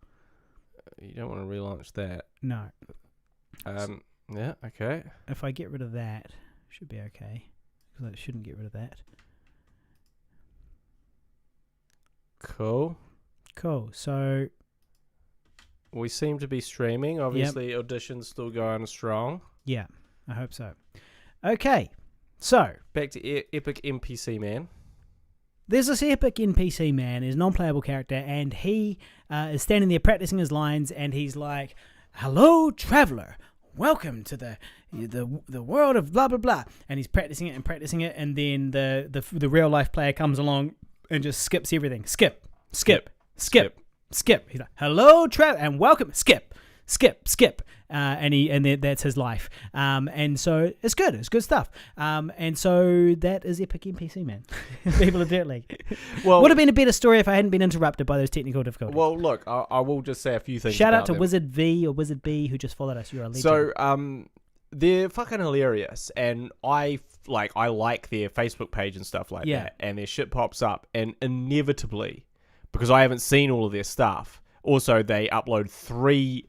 B: You don't want to relaunch that.
A: No.
B: Yeah, okay.
A: If I get rid of that, should be okay. Because I shouldn't get rid of that.
B: Cool.
A: So
B: we seem to be streaming. Obviously, audition's still going strong.
A: Yeah, I hope so. Okay, so
B: back to Epic NPC Man.
A: There's this epic NPC man, is a non-playable character, and he is standing there practicing his lines, and he's like, "Hello, traveler. Welcome to the world of blah blah blah." And he's practicing it, and then the real life player comes along and just skips everything. Skip. He's like, "Hello, traveler, and welcome." Skip. And that's his life. And so it's good. It's good stuff. And so that is Epic NPC Man. People of Dirt League. Well, would have been a better story if I hadn't been interrupted by those technical difficulties.
B: Well, look, I will just say a few things.
A: Shout out to
B: them.
A: Wizard V or Wizard B who just followed us. You're a legend.
B: So they're fucking hilarious, and I like their Facebook page and stuff like that. And their shit pops up, and inevitably, because I haven't seen all of their stuff. Also, they upload 3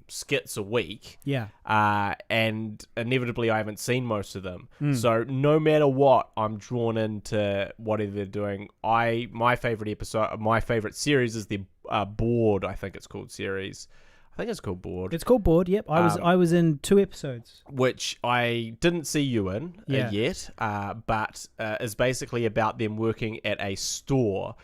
B: skits a week. Yeah. And inevitably, I haven't seen most of them. So no matter what, I'm drawn into whatever they're doing. My favorite series is the Bored, I think it's called series. I think it's called Bored.
A: It's called Bored. Yep. I was in 2 episodes,
B: which I didn't see you in yet. But is basically about them working at a store.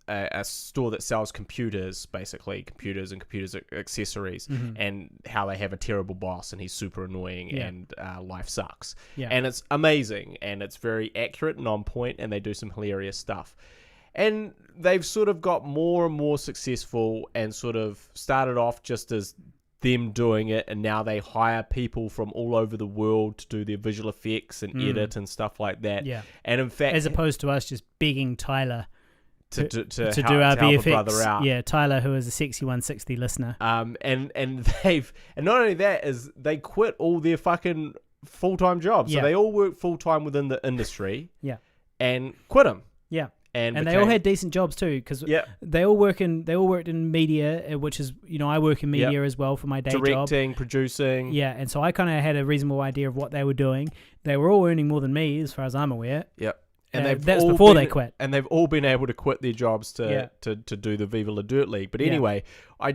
B: A store that sells computers, basically computers and computers accessories, and how they have a terrible boss and he's super annoying and life sucks. And it's amazing and it's very accurate and on point, and they do some hilarious stuff. And they've sort of got more and more successful, and sort of started off just as them doing it, and now they hire people from all over the world to do their visual effects and edit and stuff like that. Yeah. And in fact,
A: as opposed to us just begging Tyler to do
B: to
A: our
B: help
A: VFX.
B: a brother out.
A: Yeah, Tyler, who is a sexy 160 listener.
B: And not only that, is they quit all their fucking full-time jobs. So they all work full-time within the industry. And quit them. Yeah. And they all had decent jobs too, because they all worked in media, which is, I work in media as well for my day job. Directing, producing.
A: Yeah, and so I kind of had a reasonable idea of what they were doing. They were all earning more than me, as far as I'm aware. Yep. And that's before they quit. And they've all been able to quit their jobs to do the Viva La Dirt League. But anyway, I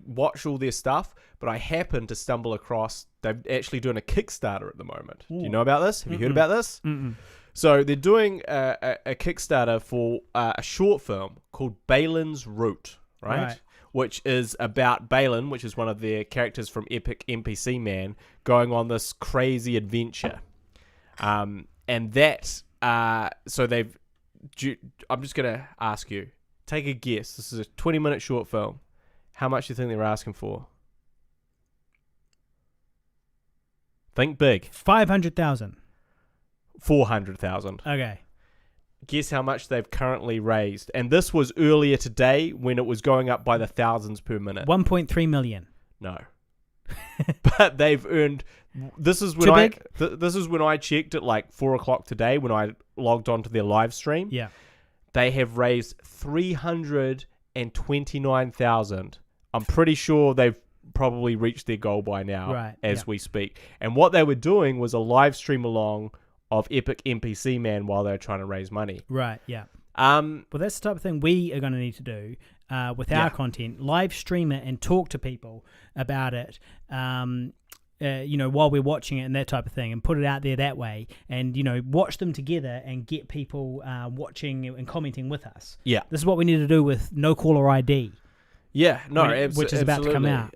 A: watch all their stuff, but I happen to stumble across, they're actually doing a Kickstarter at the moment. Ooh. Do you know about this? Have you heard about this? Mm-mm. So they're doing a Kickstarter for a short film called Balin's Route, right? Which is about Balin, which is one of their characters from Epic NPC Man, going on this crazy adventure. And that, so they've, I'm just going to ask you, take a guess. This is a 20-minute short film. How much do you think they were asking for? Think big. 500,000.
B: 400,000.
A: Okay.
B: Guess how much they've currently raised. And this was earlier today when it was going up by the thousands per minute.
A: 1.3 million.
B: No. But they've earned... This is when I checked at like 4 o'clock today when I logged onto their live stream. Yeah. They have raised 329,000. I'm pretty sure they've probably reached their goal by now as we speak. And what they were doing was a live stream along of Epic NPC Man while they're trying to raise money. Right, yeah. Well,
A: that's the type of thing we are going to need to do with our content. Live stream it and talk to people about it, while we're watching it and that type of thing, and put it out there that way. And, watch them together and get people watching and commenting with us. Yeah. This is what we need to do with No Caller ID.
B: Yeah,
A: which is about to come out.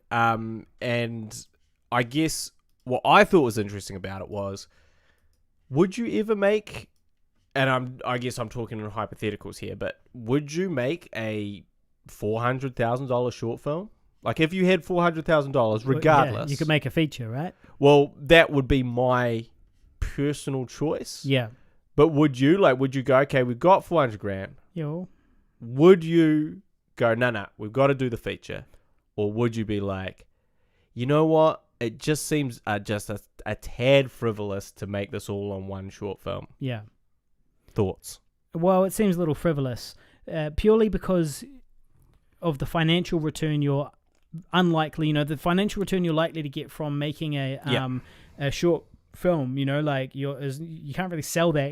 B: And I guess what I thought was interesting about it was, would you ever make, and I guess I'm talking in hypotheticals here, but would you make a $400,000 short film? Like if you had $400,000, regardless.
A: Yeah, you could make a feature, right?
B: Well, that would be my personal choice. Yeah. But would you go, okay, we've got 400 grand. Yeah. Would you go, no, we've got to do the feature? Or would you be like, you know what? It just seems just a tad frivolous to make this all on one short film.
A: Yeah.
B: Thoughts?
A: Well, it seems a little frivolous, purely because of the financial return you're unlikely, the financial return you're likely to get from making a short film, like you can't really sell that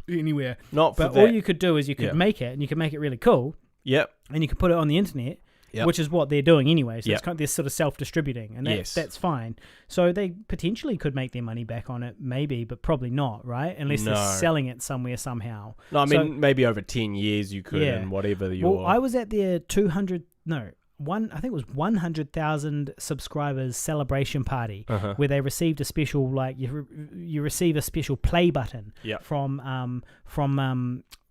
A: anywhere.
B: Not for
A: but
B: that.
A: All you could do is you could make it, and you could make it really cool.
B: Yep.
A: And you could put it on the internet. Yep. Which is what they're doing anyway. So it's kind of this sort of self-distributing, and that's fine. So they potentially could make their money back on it, maybe, but probably not, right? Unless they're selling it somewhere somehow.
B: No, I mean, maybe over 10 years you could, and whatever your...
A: Well, I was at their I think it was 100,000 subscribers celebration party, where they received a special, like, you receive a special play button from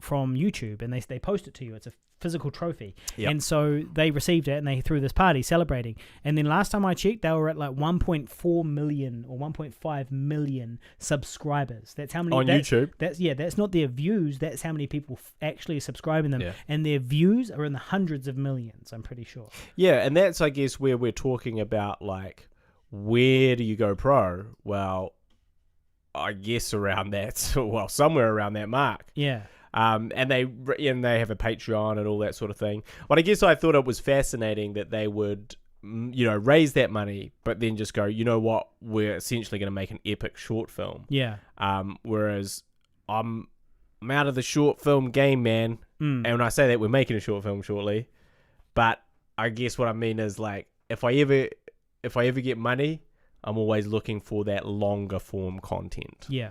A: YouTube, and they post it to you. It's a physical trophy. And so they received it, and they threw this party celebrating. And then last time I checked, they were at like 1.4 million or 1.5 million subscribers. That's how many
B: on YouTube.
A: That's not their views. That's how many people actually subscribing them. And their views are in the hundreds of millions, I'm pretty sure. Yeah,
B: and that's, I guess, where we're talking about, like, where do you go pro? Well, I guess around that, somewhere around that mark.
A: Yeah.
B: And they have a Patreon and all that sort of thing. But I guess I thought it was fascinating that they would, raise that money, but then just go, you know what, we're essentially going to make an epic short film.
A: Yeah.
B: Whereas I'm out of the short film game, man. And when I say that, we're making a short film shortly. But I guess what I mean is, like, if I ever get money, I'm always looking for that longer form content.
A: Yeah.